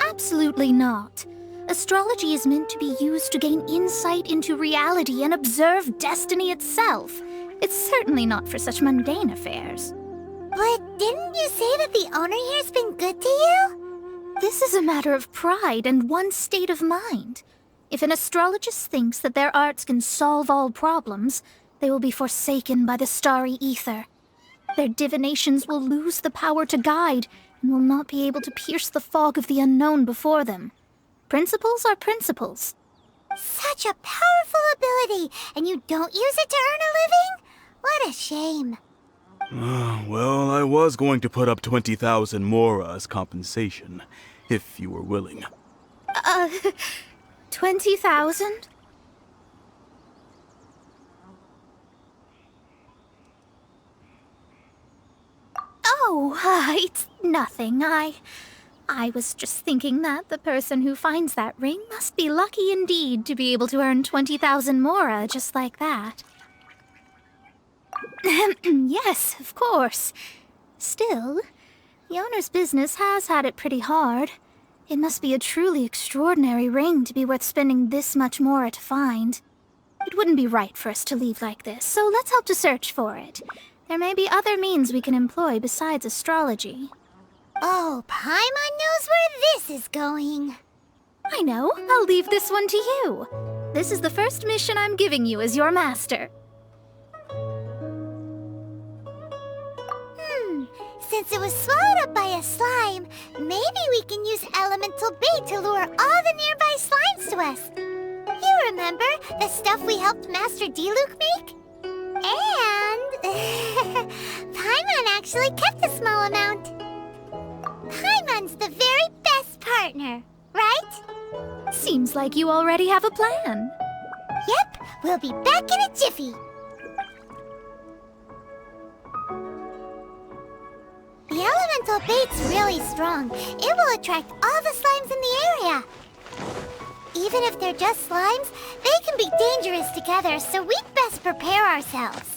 Absolutely not. Astrology is meant to be used to gain insight into reality and observe destiny itself. It's certainly not for such mundane affairs. But didn't you say that the owner here's been good to you? This is a matter of pride and one's state of mind. If an astrologist thinks that their arts can solve all problems, they will be forsaken by the starry ether. Their divinations will lose the power to guide and will not be able to pierce the fog of the unknown before them. Principles are principles. Such a powerful ability, and you don't use it to earn a living? What a shame. Well, I was going to put up 20,000 Mora as compensation, if you were willing. 20,000? Oh, it's nothing. I was just thinking that the person who finds that ring must be lucky indeed to be able to earn 20,000 Mora just like that. Yes, of course. Still, the owner's business has had it pretty hard. It must be a truly extraordinary ring to be worth spending this much Mora to find. It wouldn't be right for us to leave like this, so let's help to search for it. There may be other means we can employ besides astrology. Oh, Paimon knows where this is going. I know. I'll leave this one to you. This is the first mission I'm giving you as your master. Since it was swallowed up by a slime, maybe we can use elemental bait to lure all the nearby slimes to us. You remember the stuff we helped Master Diluc make? And Paimon actually kept a small amount. Paimon's the very best partner, right? Seems like you already have a plan. Yep, we'll be back in a jiffy. The elemental bait's really strong. It will attract all the slimes in the area. Even if they're just slimes, they can be dangerous together, so we'd best prepare ourselves.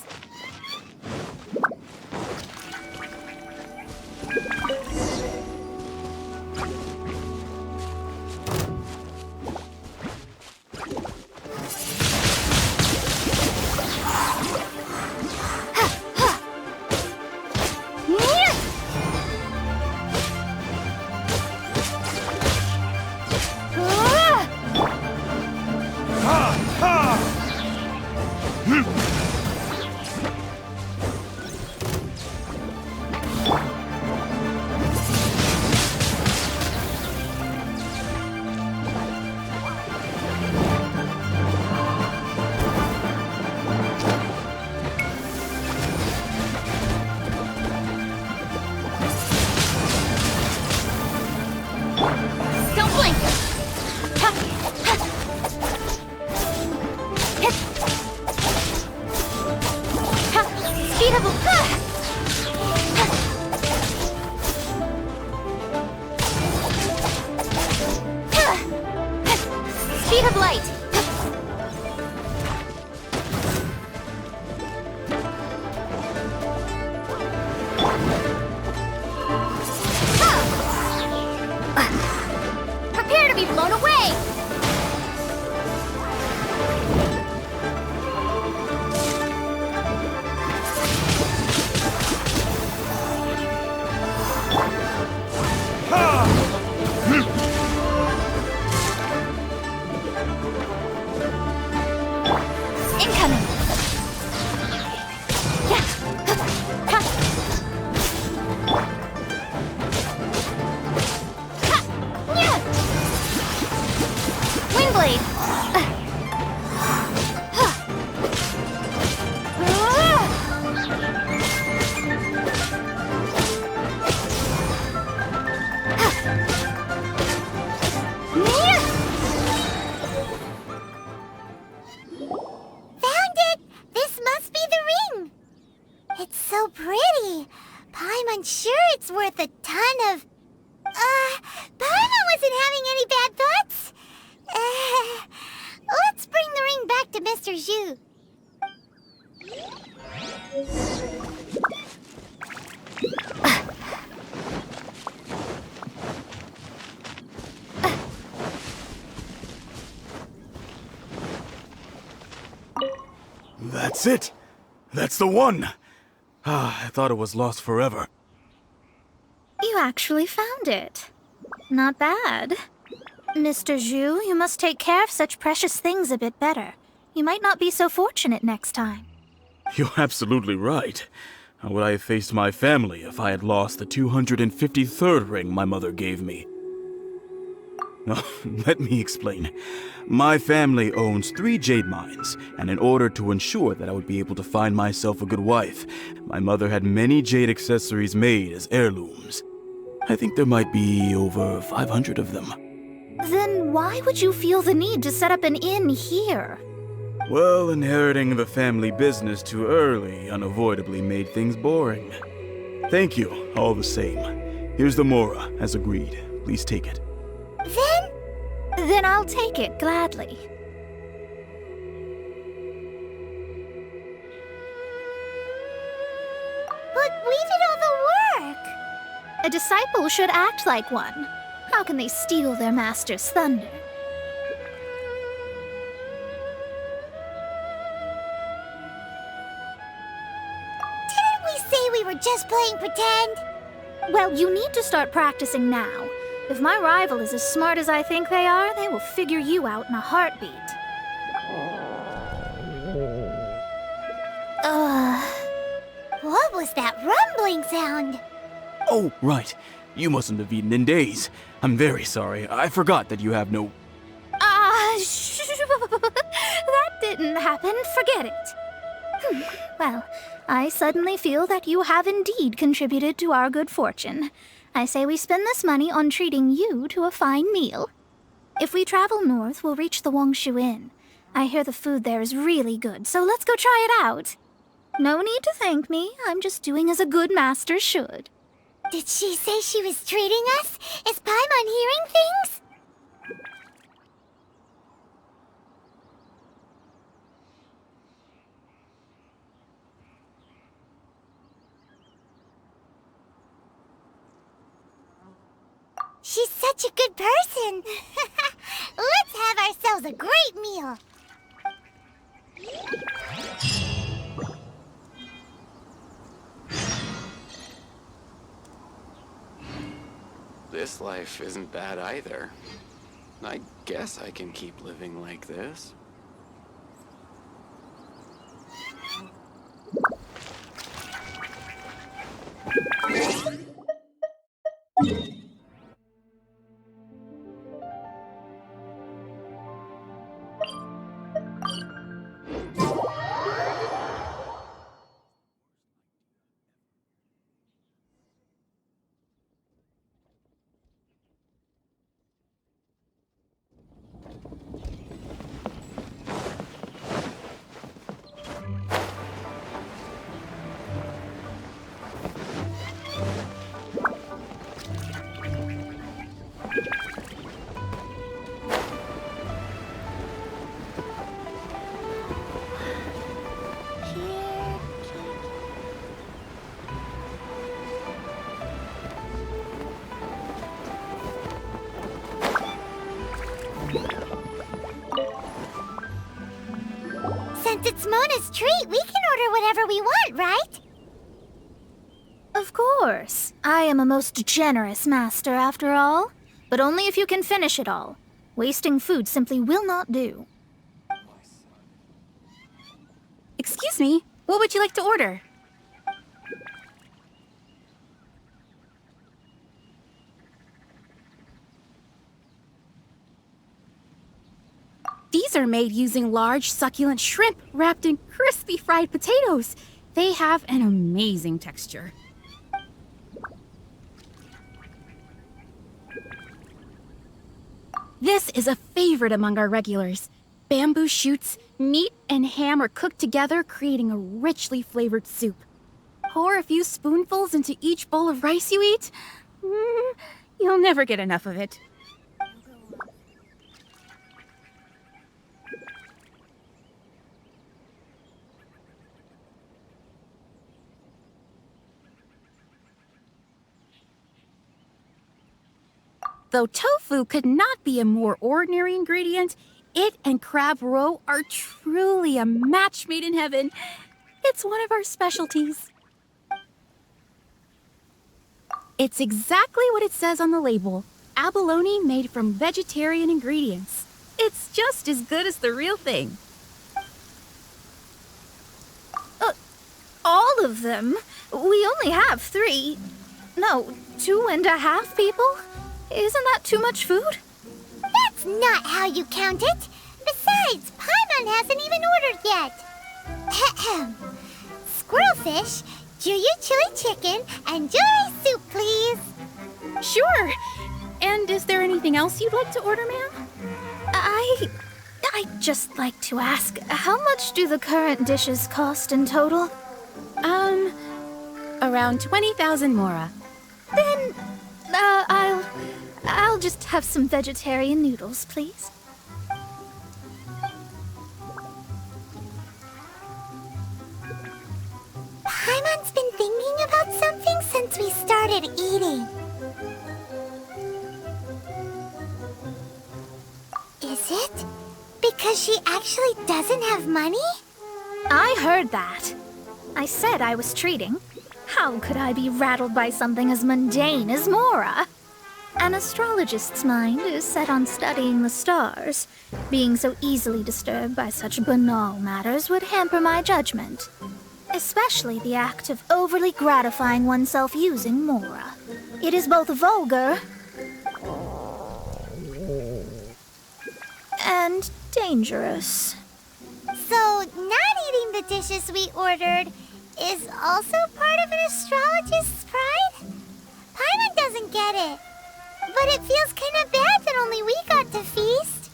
Speed of light! Prepare to be blown away! Paimon's sure it's worth a ton of... Paimon wasn't having any bad thoughts? Let's bring the ring back to Mr. Zhu. That's it! That's the one! I thought it was lost forever. You actually found it. Not bad. Mr. Zhu, you must take care of such precious things a bit better. You might not be so fortunate next time. You're absolutely right. How would I have faced my family if I had lost the 253rd ring my mother gave me? Let me explain. My family owns 3 jade mines, and in order to ensure that I would be able to find myself a good wife, my mother had many jade accessories made as heirlooms. I think there might be over 500 of them. Then why would you feel the need to set up an inn here? Well, inheriting the family business too early unavoidably made things boring. Thank you, all the same. Here's the Mora, as agreed. Please take it. Then I'll take it gladly. But we did all the work! A disciple should act like one. How can they steal their master's thunder? Didn't we say we were just playing pretend? Well, you need to start practicing now. If my rival is as smart as I think they are, they will figure you out in a heartbeat. What was that rumbling sound? Oh, right. You mustn't have eaten in days. I'm very sorry. I forgot that you have no... That didn't happen. Forget it. Well, I suddenly feel that you have indeed contributed to our good fortune. I say we spend this money on treating you to a fine meal. If we travel north, we'll reach the Wongshu Inn. I hear the food there is really good, so let's go try it out. No need to thank me. I'm just doing as a good master should. Did she say she was treating us? Is Paimon hearing things? She's such a good person. Let's have ourselves a great meal. This life isn't bad either. I guess I can keep living like this. Since it's Mona's treat, we can order whatever we want, right? Of course. I am a most generous master, after all. But only if you can finish it all. Wasting food simply will not do. Excuse me, what would you like to order? These are made using large, succulent shrimp wrapped in crispy fried potatoes. They have an amazing texture. This is a favorite among our regulars. Bamboo shoots, meat, and ham are cooked together, creating a richly flavored soup. Pour a few spoonfuls into each bowl of rice you eat. You'll never get enough of it. Though tofu could not be a more ordinary ingredient, it and crab roe are truly a match made in heaven. It's one of our specialties. It's exactly what it says on the label. Abalone made from vegetarian ingredients. It's just as good as the real thing. all of them? We only have 3. No, 2.5 people? Isn't that too much food? That's not how you count it. Besides, Paimon hasn't even ordered yet. Squirrelfish, Juyu chili chicken, and jewelry soup, please. Sure. And is there anything else you'd like to order, ma'am? I'd just like to ask, how much do the current dishes cost in total? Around 20,000 mora. Then, I'll just have some vegetarian noodles, please. Paimon's been thinking about something since we started eating. Is it because she actually doesn't have money? I heard that. I said I was treating. How could I be rattled by something as mundane as Mora? An astrologist's mind is set on studying the stars. Being so easily disturbed by such banal matters would hamper my judgment. Especially the act of overly gratifying oneself using Mora. It is both vulgar and dangerous. So, not eating the dishes we ordered is also part of an astrologist's pride? Paimon doesn't get it. But it feels kind of bad that only we got to feast.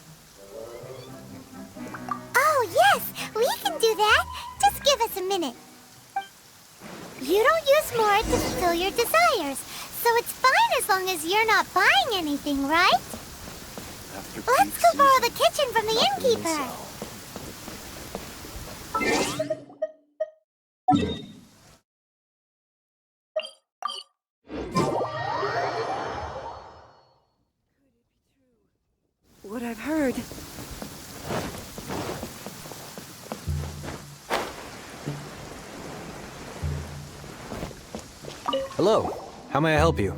Oh, yes, we can do that. Just give us a minute. You don't use more to fulfill your desires, so it's fine as long as you're not buying anything, right? Let's go borrow the kitchen from the innkeeper. What I've heard. Hello. How may I help you?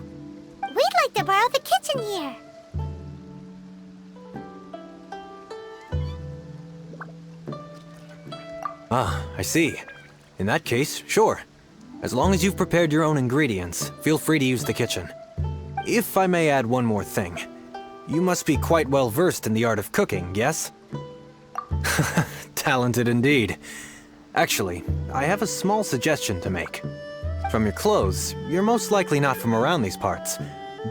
We'd like to borrow the kitchen here. Ah, I see. In that case, sure. As long as you've prepared your own ingredients, feel free to use the kitchen. If I may add one more thing. You must be quite well versed in the art of cooking, yes? Talented indeed. Actually, I have a small suggestion to make. From your clothes, you're most likely not from around these parts.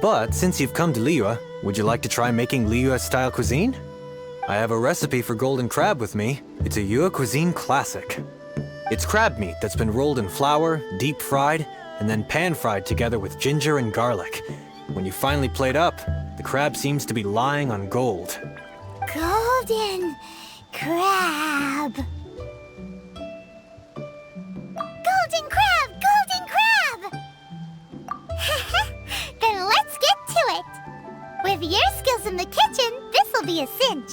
But since you've come to Liyue, would you like to try making Liyue-style cuisine? I have a recipe for golden crab with me. It's a Yue cuisine classic. It's crab meat that's been rolled in flour, deep fried, and then pan-fried together with ginger and garlic. When you finally plate up, the crab seems to be lying on gold. Golden crab. Golden crab! Golden crab! Then let's get to it. With your skills in the kitchen, this'll be a cinch.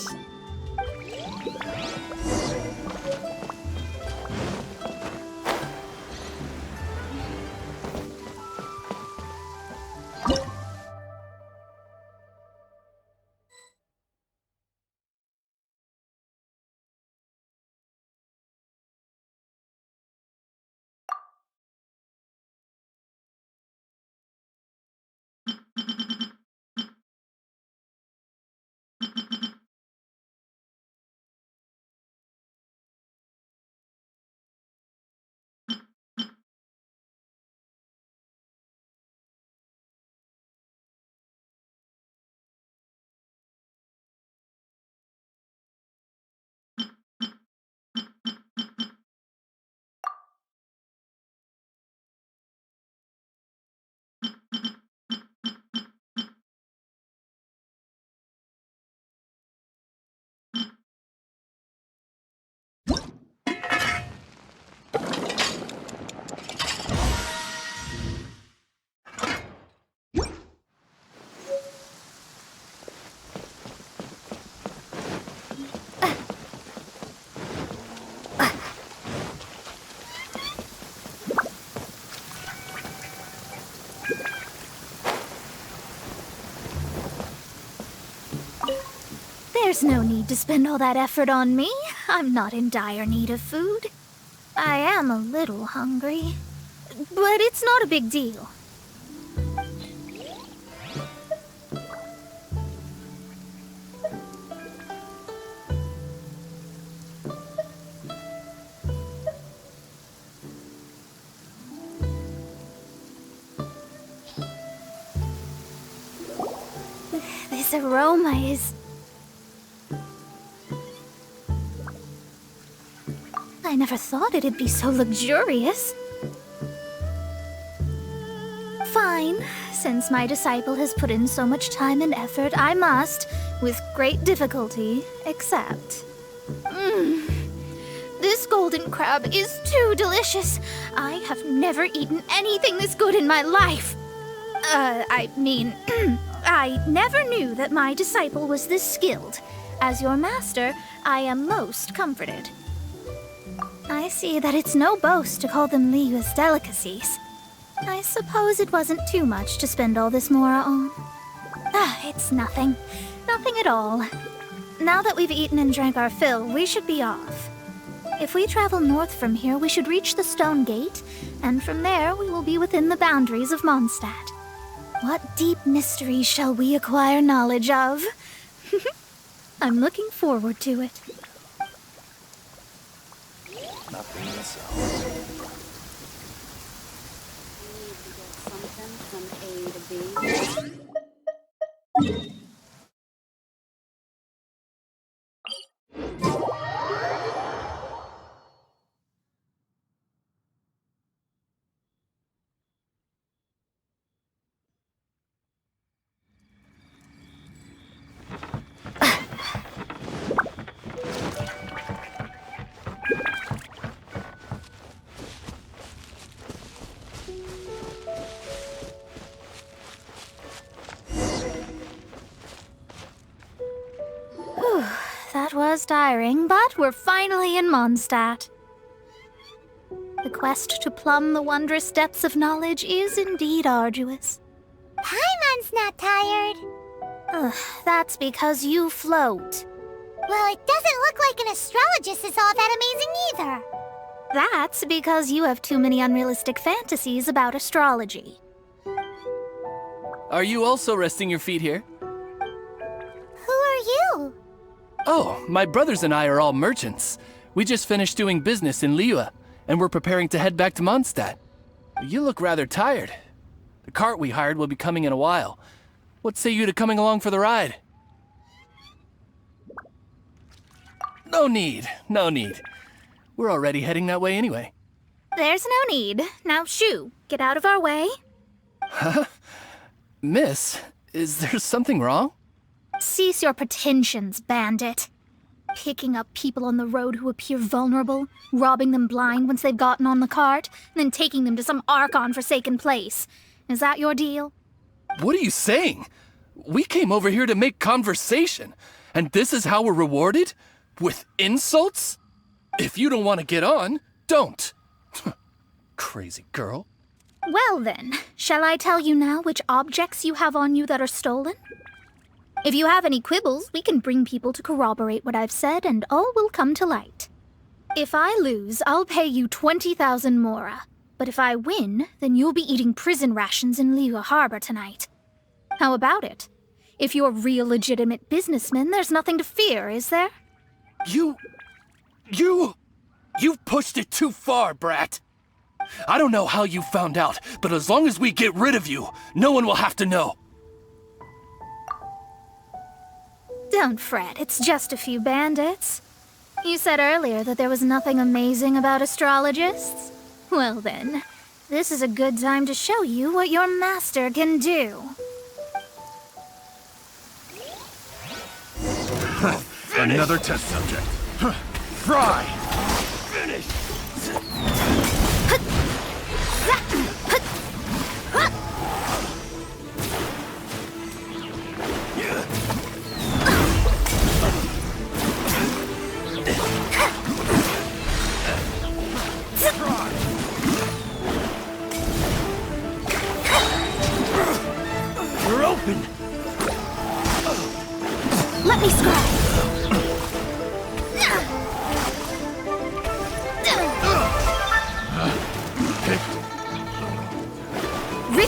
There's no need to spend all that effort on me. I'm not in dire need of food. I am a little hungry, but it's not a big deal. This aroma is... I never thought it'd be so luxurious. Fine. Since my disciple has put in so much time and effort, I must, with great difficulty, accept. This golden crab is too delicious. I have never eaten anything this good in my life. I never knew that my disciple was this skilled. As your master, I am most comforted. I see that it's no boast to call them Liyue's delicacies. I suppose it wasn't too much to spend all this mora on. It's nothing. Nothing at all. Now that we've eaten and drank our fill, we should be off. If we travel north from here, we should reach the Stone Gate, and from there we will be within the boundaries of Mondstadt. What deep mysteries shall we acquire knowledge of? I'm looking forward to it. Nothing so. That was tiring, but we're finally in Mondstadt. The quest to plumb the wondrous depths of knowledge is indeed arduous. Paimon's not tired. That's because you float. Well, it doesn't look like an astrologist is all that amazing either. That's because you have too many unrealistic fantasies about astrology. Are you also resting your feet here? Who are you? Oh, my brothers and I are all merchants. We just finished doing business in Liyue, and we're preparing to head back to Mondstadt. You look rather tired. The cart we hired will be coming in a while. What say you to coming along for the ride? No need, no need. We're already heading that way anyway. There's no need. Now shoo, get out of our way. Huh? Miss, is there something wrong? Cease your pretensions, bandit. Picking up people on the road who appear vulnerable, robbing them blind once they've gotten on the cart, and then taking them to some Archon-forsaken place. Is that your deal? What are you saying? We came over here to make conversation, and this is how we're rewarded? With insults? If you don't want to get on, don't. Crazy girl. Well then, shall I tell you now which objects you have on you that are stolen? If you have any quibbles, we can bring people to corroborate what I've said, and all will come to light. If I lose, I'll pay you 20,000 mora. But if I win, then you'll be eating prison rations in Liyue Harbor tonight. How about it? If you're real legitimate businessmen, there's nothing to fear, is there? You've pushed it too far, brat. I don't know how you found out, but as long as we get rid of you, no one will have to know. Don't fret, it's just a few bandits. You said earlier that there was nothing amazing about astrologists? Well then, this is a good time to show you what your master can do. Another test subject. Fry! Finish! You're open! Let me scry!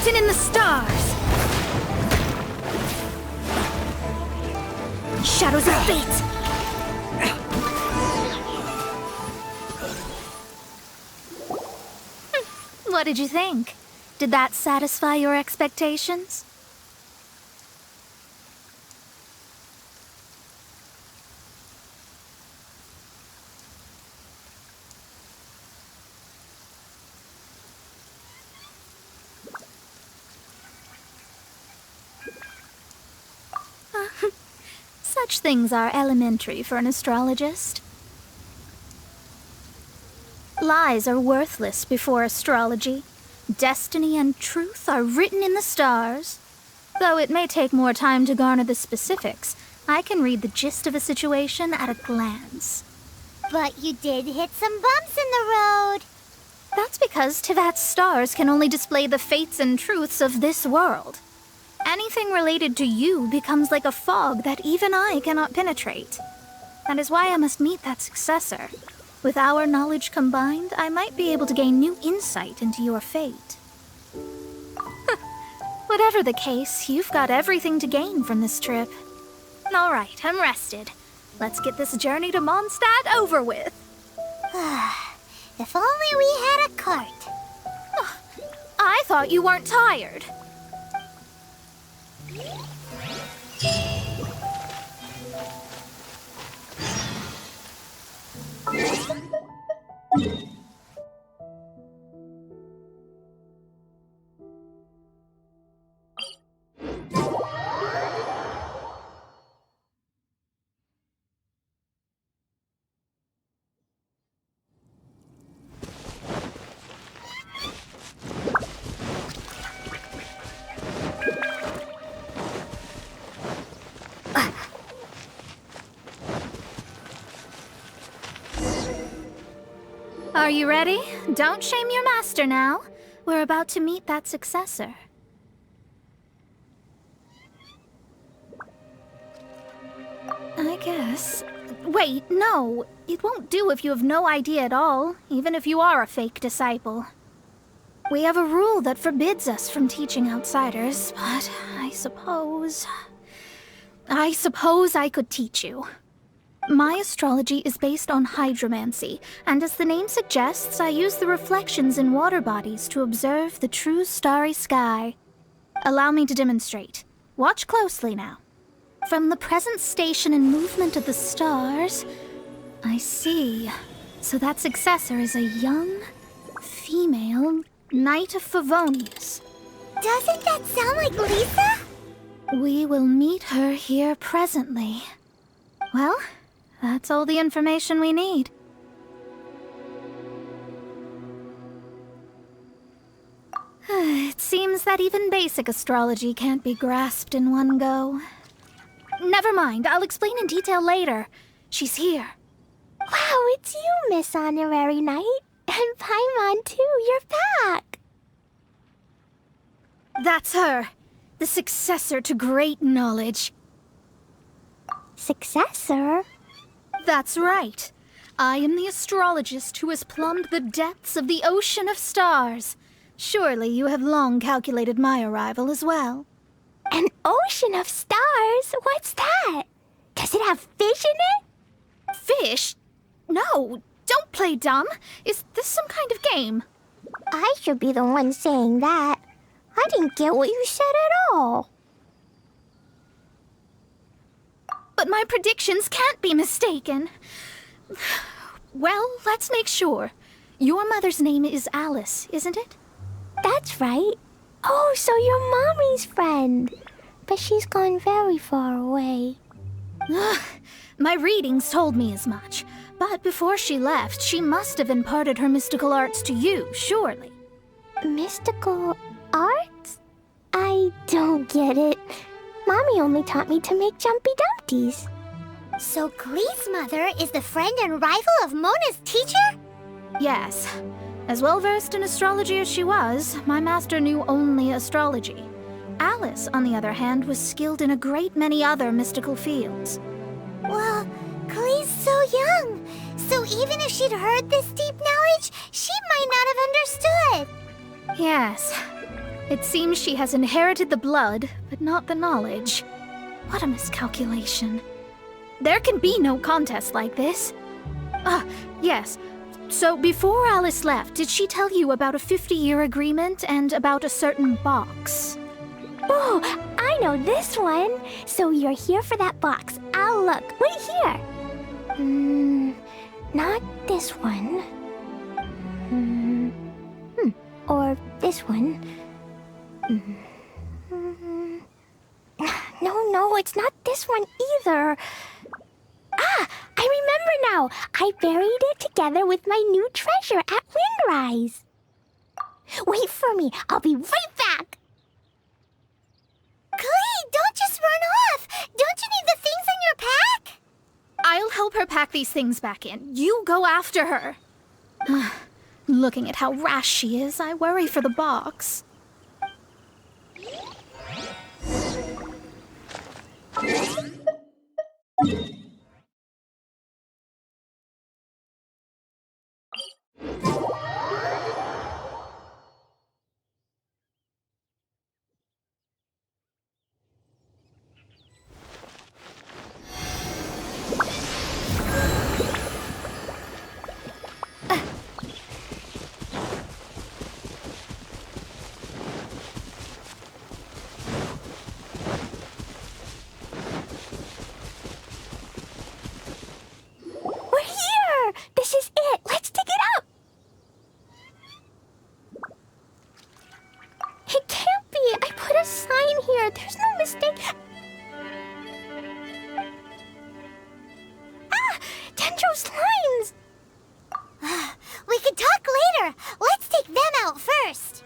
written in the stars. Shadows of fate. What did you think? Did that satisfy your expectations? Such things are elementary for an astrologist. Lies are worthless before astrology. Destiny and truth are written in the stars. Though it may take more time to garner the specifics, I can read the gist of a situation at a glance. But you did hit some bumps in the road. That's because Tivat's stars can only display the fates and truths of this world. Anything related to you becomes like a fog that even I cannot penetrate. That is why I must meet that successor. With our knowledge combined, I might be able to gain new insight into your fate. Whatever the case, you've got everything to gain from this trip. All right, I'm rested. Let's get this journey to Mondstadt over with. If only we had a cart. I thought you weren't tired. Are you ready? Don't shame your master now. We're about to meet that successor. I guess. Wait, no. It won't do if you have no idea at all, even if you are a fake disciple. We have a rule that forbids us from teaching outsiders, but I suppose I could teach you. My astrology is based on hydromancy, and as the name suggests, I use the reflections in water bodies to observe the true starry sky. Allow me to demonstrate. Watch closely now. From the present station and movement of the stars, I see. So that successor is a young, female Knight of Favonius. Doesn't that sound like Lisa? We will meet her here presently. Well, that's all the information we need. It seems that even basic astrology can't be grasped in one go. Never mind, I'll explain in detail later. She's here. Wow, it's you, Miss Honorary Knight. And Paimon, too, you're back. That's her. The successor to great knowledge. Successor? That's right. I am the astrologist who has plumbed the depths of the ocean of stars. Surely you have long calculated my arrival as well. An ocean of stars? What's that? Does it have fish in it? Fish? No, don't play dumb. Is this some kind of game? I should be the one saying that. I didn't get what you said at all. But my predictions can't be mistaken. Well, let's make sure. Your mother's name is Alice, isn't it? That's right. Oh, so you're Mommy's friend. But she's gone very far away. My readings told me as much. But before she left, she must have imparted her mystical arts to you, surely. Mystical arts? I don't get it. Mommy only taught me to make Jumpy Dumpties. So Glee's mother is the friend and rival of Mona's teacher? Yes. As well-versed in astrology as she was, my master knew only astrology. Alice, on the other hand, was skilled in a great many other mystical fields. Well, Glee's so young. So even if she'd heard this deep knowledge, she might not have understood. Yes. It seems she has inherited the blood, but not the knowledge. What a miscalculation. There can be no contest like this. Ah, yes. So before Alice left, did she tell you about a 50-year agreement and about a certain box? Oh, I know this one. So you're here for that box. I'll look. Wait here. Not this one. Or this one. No, it's not this one either. Ah, I remember now. I buried it together with my new treasure at Windrise. Wait for me. I'll be right back. Glee, don't just run off. Don't you need the things in your pack? I'll help her pack these things back in. You go after her. Looking at how rash she is, I worry for the box. There's no mistake. Ah! Dendro's lines! We could talk later. Let's take them out first.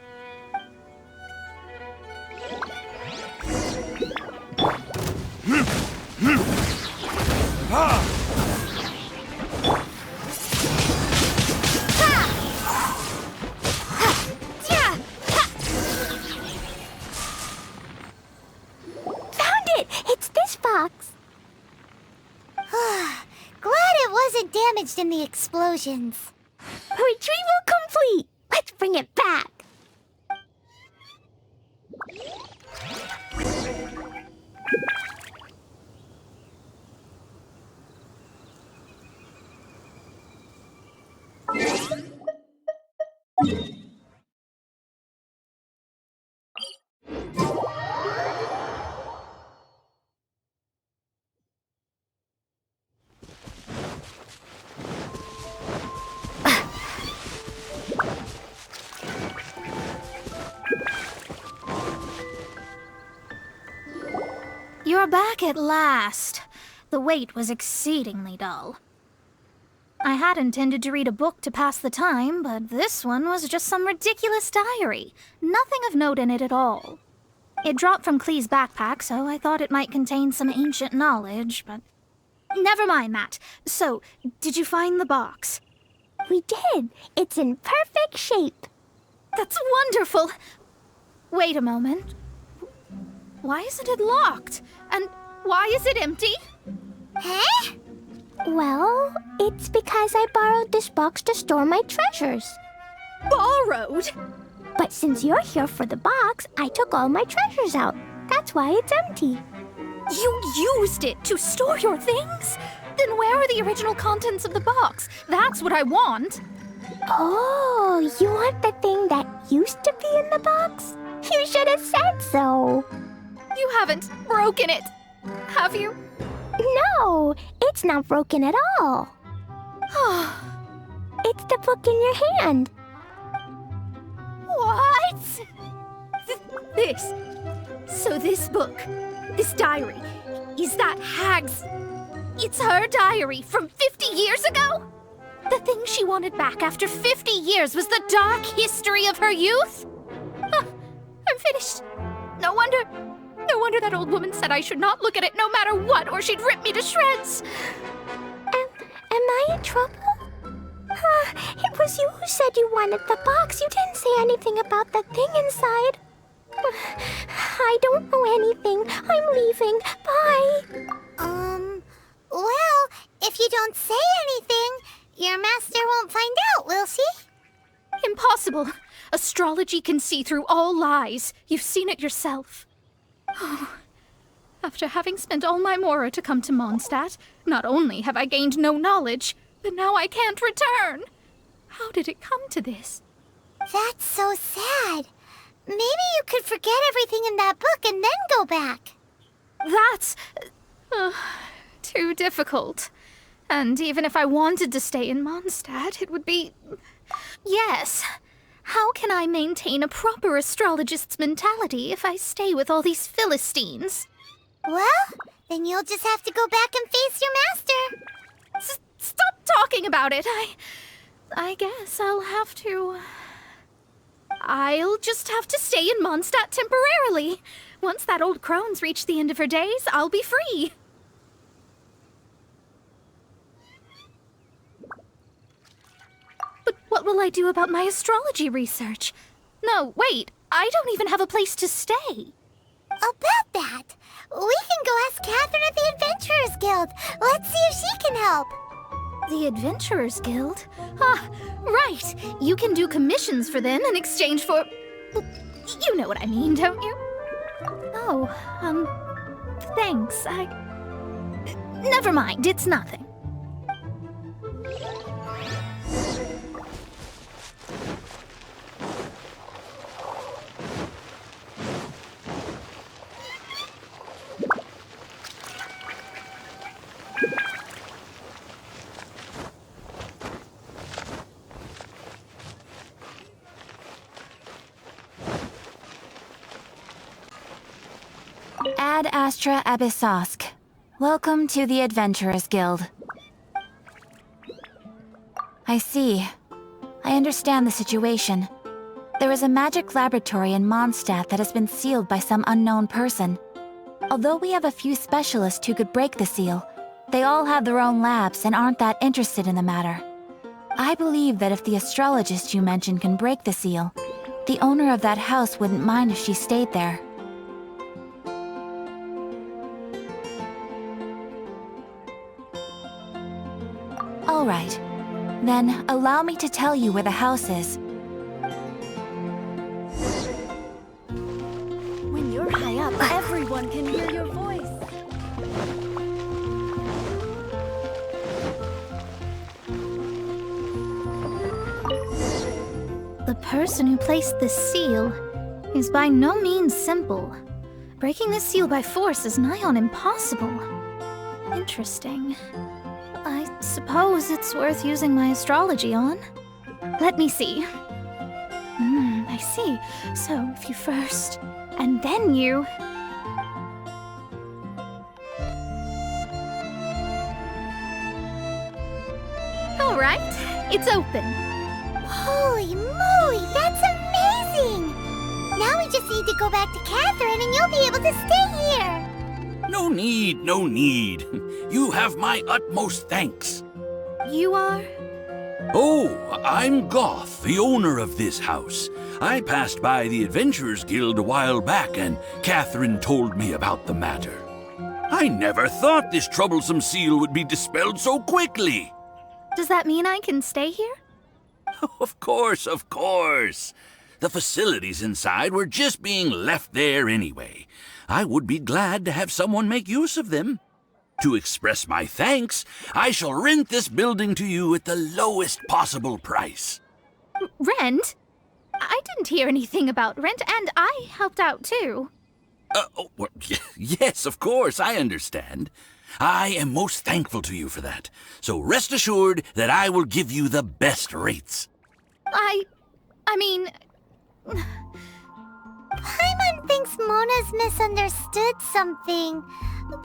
Damaged in the explosions. Retrieval complete! Let's bring it back! You're back at last. The wait was exceedingly dull. I had intended to read a book to pass the time, but this one was just some ridiculous diary. Nothing of note in it at all. It dropped from Clee's backpack, so I thought it might contain some ancient knowledge, but... Never mind that. So, did you find the box? We did. It's in perfect shape. That's wonderful! Wait a moment. Why isn't it locked? And why is it empty? Huh? Well, it's because I borrowed this box to store my treasures. Borrowed? But since you're here for the box, I took all my treasures out. That's why it's empty. You used it to store your things? Then where are the original contents of the box? That's what I want. Oh, you want the thing that used to be in the box? You should have said so. You haven't broken it, have you? No, it's not broken at all. It's the book in your hand. What? This. So this book, this diary, is that Hag's... It's her diary from 50 years ago? The thing she wanted back after 50 years was the dark history of her youth? I'm finished. No wonder that old woman said I should not look at it no matter what, or she'd rip me to shreds. Am I in trouble? It was you who said you wanted the box. You didn't say anything about the thing inside. I don't know anything. I'm leaving. Bye. Well, if you don't say anything, your master won't find out, will she? Impossible. impossible. Astrology can see through all lies. You've seen it yourself. Oh. After having spent all my mora to come to Mondstadt, not only have I gained no knowledge, but now I can't return. How did it come to this? That's so sad. Maybe you could forget everything in that book and then go back. That's... too difficult. And even if I wanted to stay in Mondstadt, it would be... Yes. How can I maintain a proper astrologist's mentality if I stay with all these Philistines? Well, then you'll just have to go back and face your master. Stop talking about it. I guess I'll have to... I'll just have to stay in Mondstadt temporarily. Once that old crone's reached the end of her days, I'll be free. But what will I do about my astrology research? No, wait, I don't even have a place to stay. About that, we can go ask Catherine at the Adventurers Guild. Let's see if she can help. The Adventurers Guild? Ah, right. You can do commissions for them in exchange for... You know what I mean, don't you? Oh, thanks. Never mind, it's nothing. Ad Astra Abyssosk. Welcome to the Adventurers Guild. I see. I understand the situation. There is a magic laboratory in Mondstadt that has been sealed by some unknown person. Although we have a few specialists who could break the seal, they all have their own labs and aren't that interested in the matter. I believe that if the astrologist you mentioned can break the seal, the owner of that house wouldn't mind if she stayed there. All right. Then, allow me to tell you where the house is. When you're high up, everyone can hear your voice. The person who placed the seal is by no means simple. Breaking the seal by force is nigh on impossible. Interesting. I suppose it's worth using my astrology on. Let me see. I see. So, if you first, and then you... All right, it's open. Holy moly, that's amazing! Now we just need to go back to Catherine and you'll be able to stay here. No need, no need. You have my utmost thanks. You are? Oh, I'm Goth, the owner of this house. I passed by the Adventurers Guild a while back, and Catherine told me about the matter. I never thought this troublesome seal would be dispelled so quickly. Does that mean I can stay here? Of course, of course. The facilities inside were just being left there anyway. I would be glad to have someone make use of them. To express my thanks, I shall rent this building to you at the lowest possible price. Rent? I didn't hear anything about rent, and I helped out too. Well, yes, of course, I understand. I am most thankful to you for that. So rest assured that I will give you the best rates. I mean... Paimon thinks Mona's misunderstood something,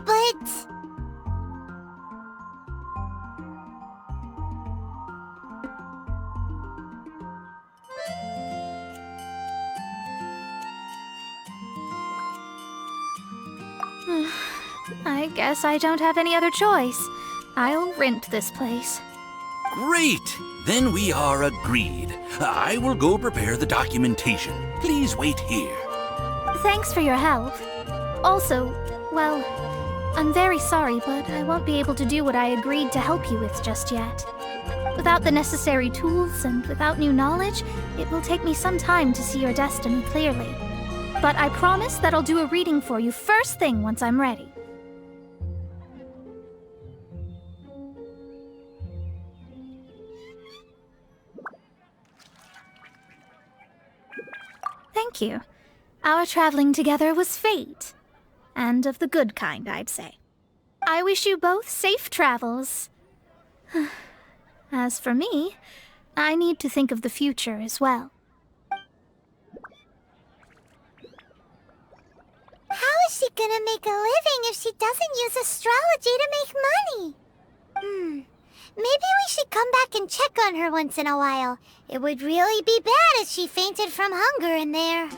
but... I guess I don't have any other choice. I'll rent this place. Great! Then we are agreed. I will go prepare the documentation. Please wait here. Thanks for your help. Also, well, I'm very sorry, but I won't be able to do what I agreed to help you with just yet. Without the necessary tools and without new knowledge, it will take me some time to see your destiny clearly. But I promise that I'll do a reading for you first thing once I'm ready. Thank you. Our traveling together was fate. And of the good kind, I'd say. I wish you both safe travels. As for me, I need to think of the future as well. How is she gonna make a living if she doesn't use astrology to make money? Maybe we should come back and check on her once in a while. It would really be bad if she fainted from hunger in there.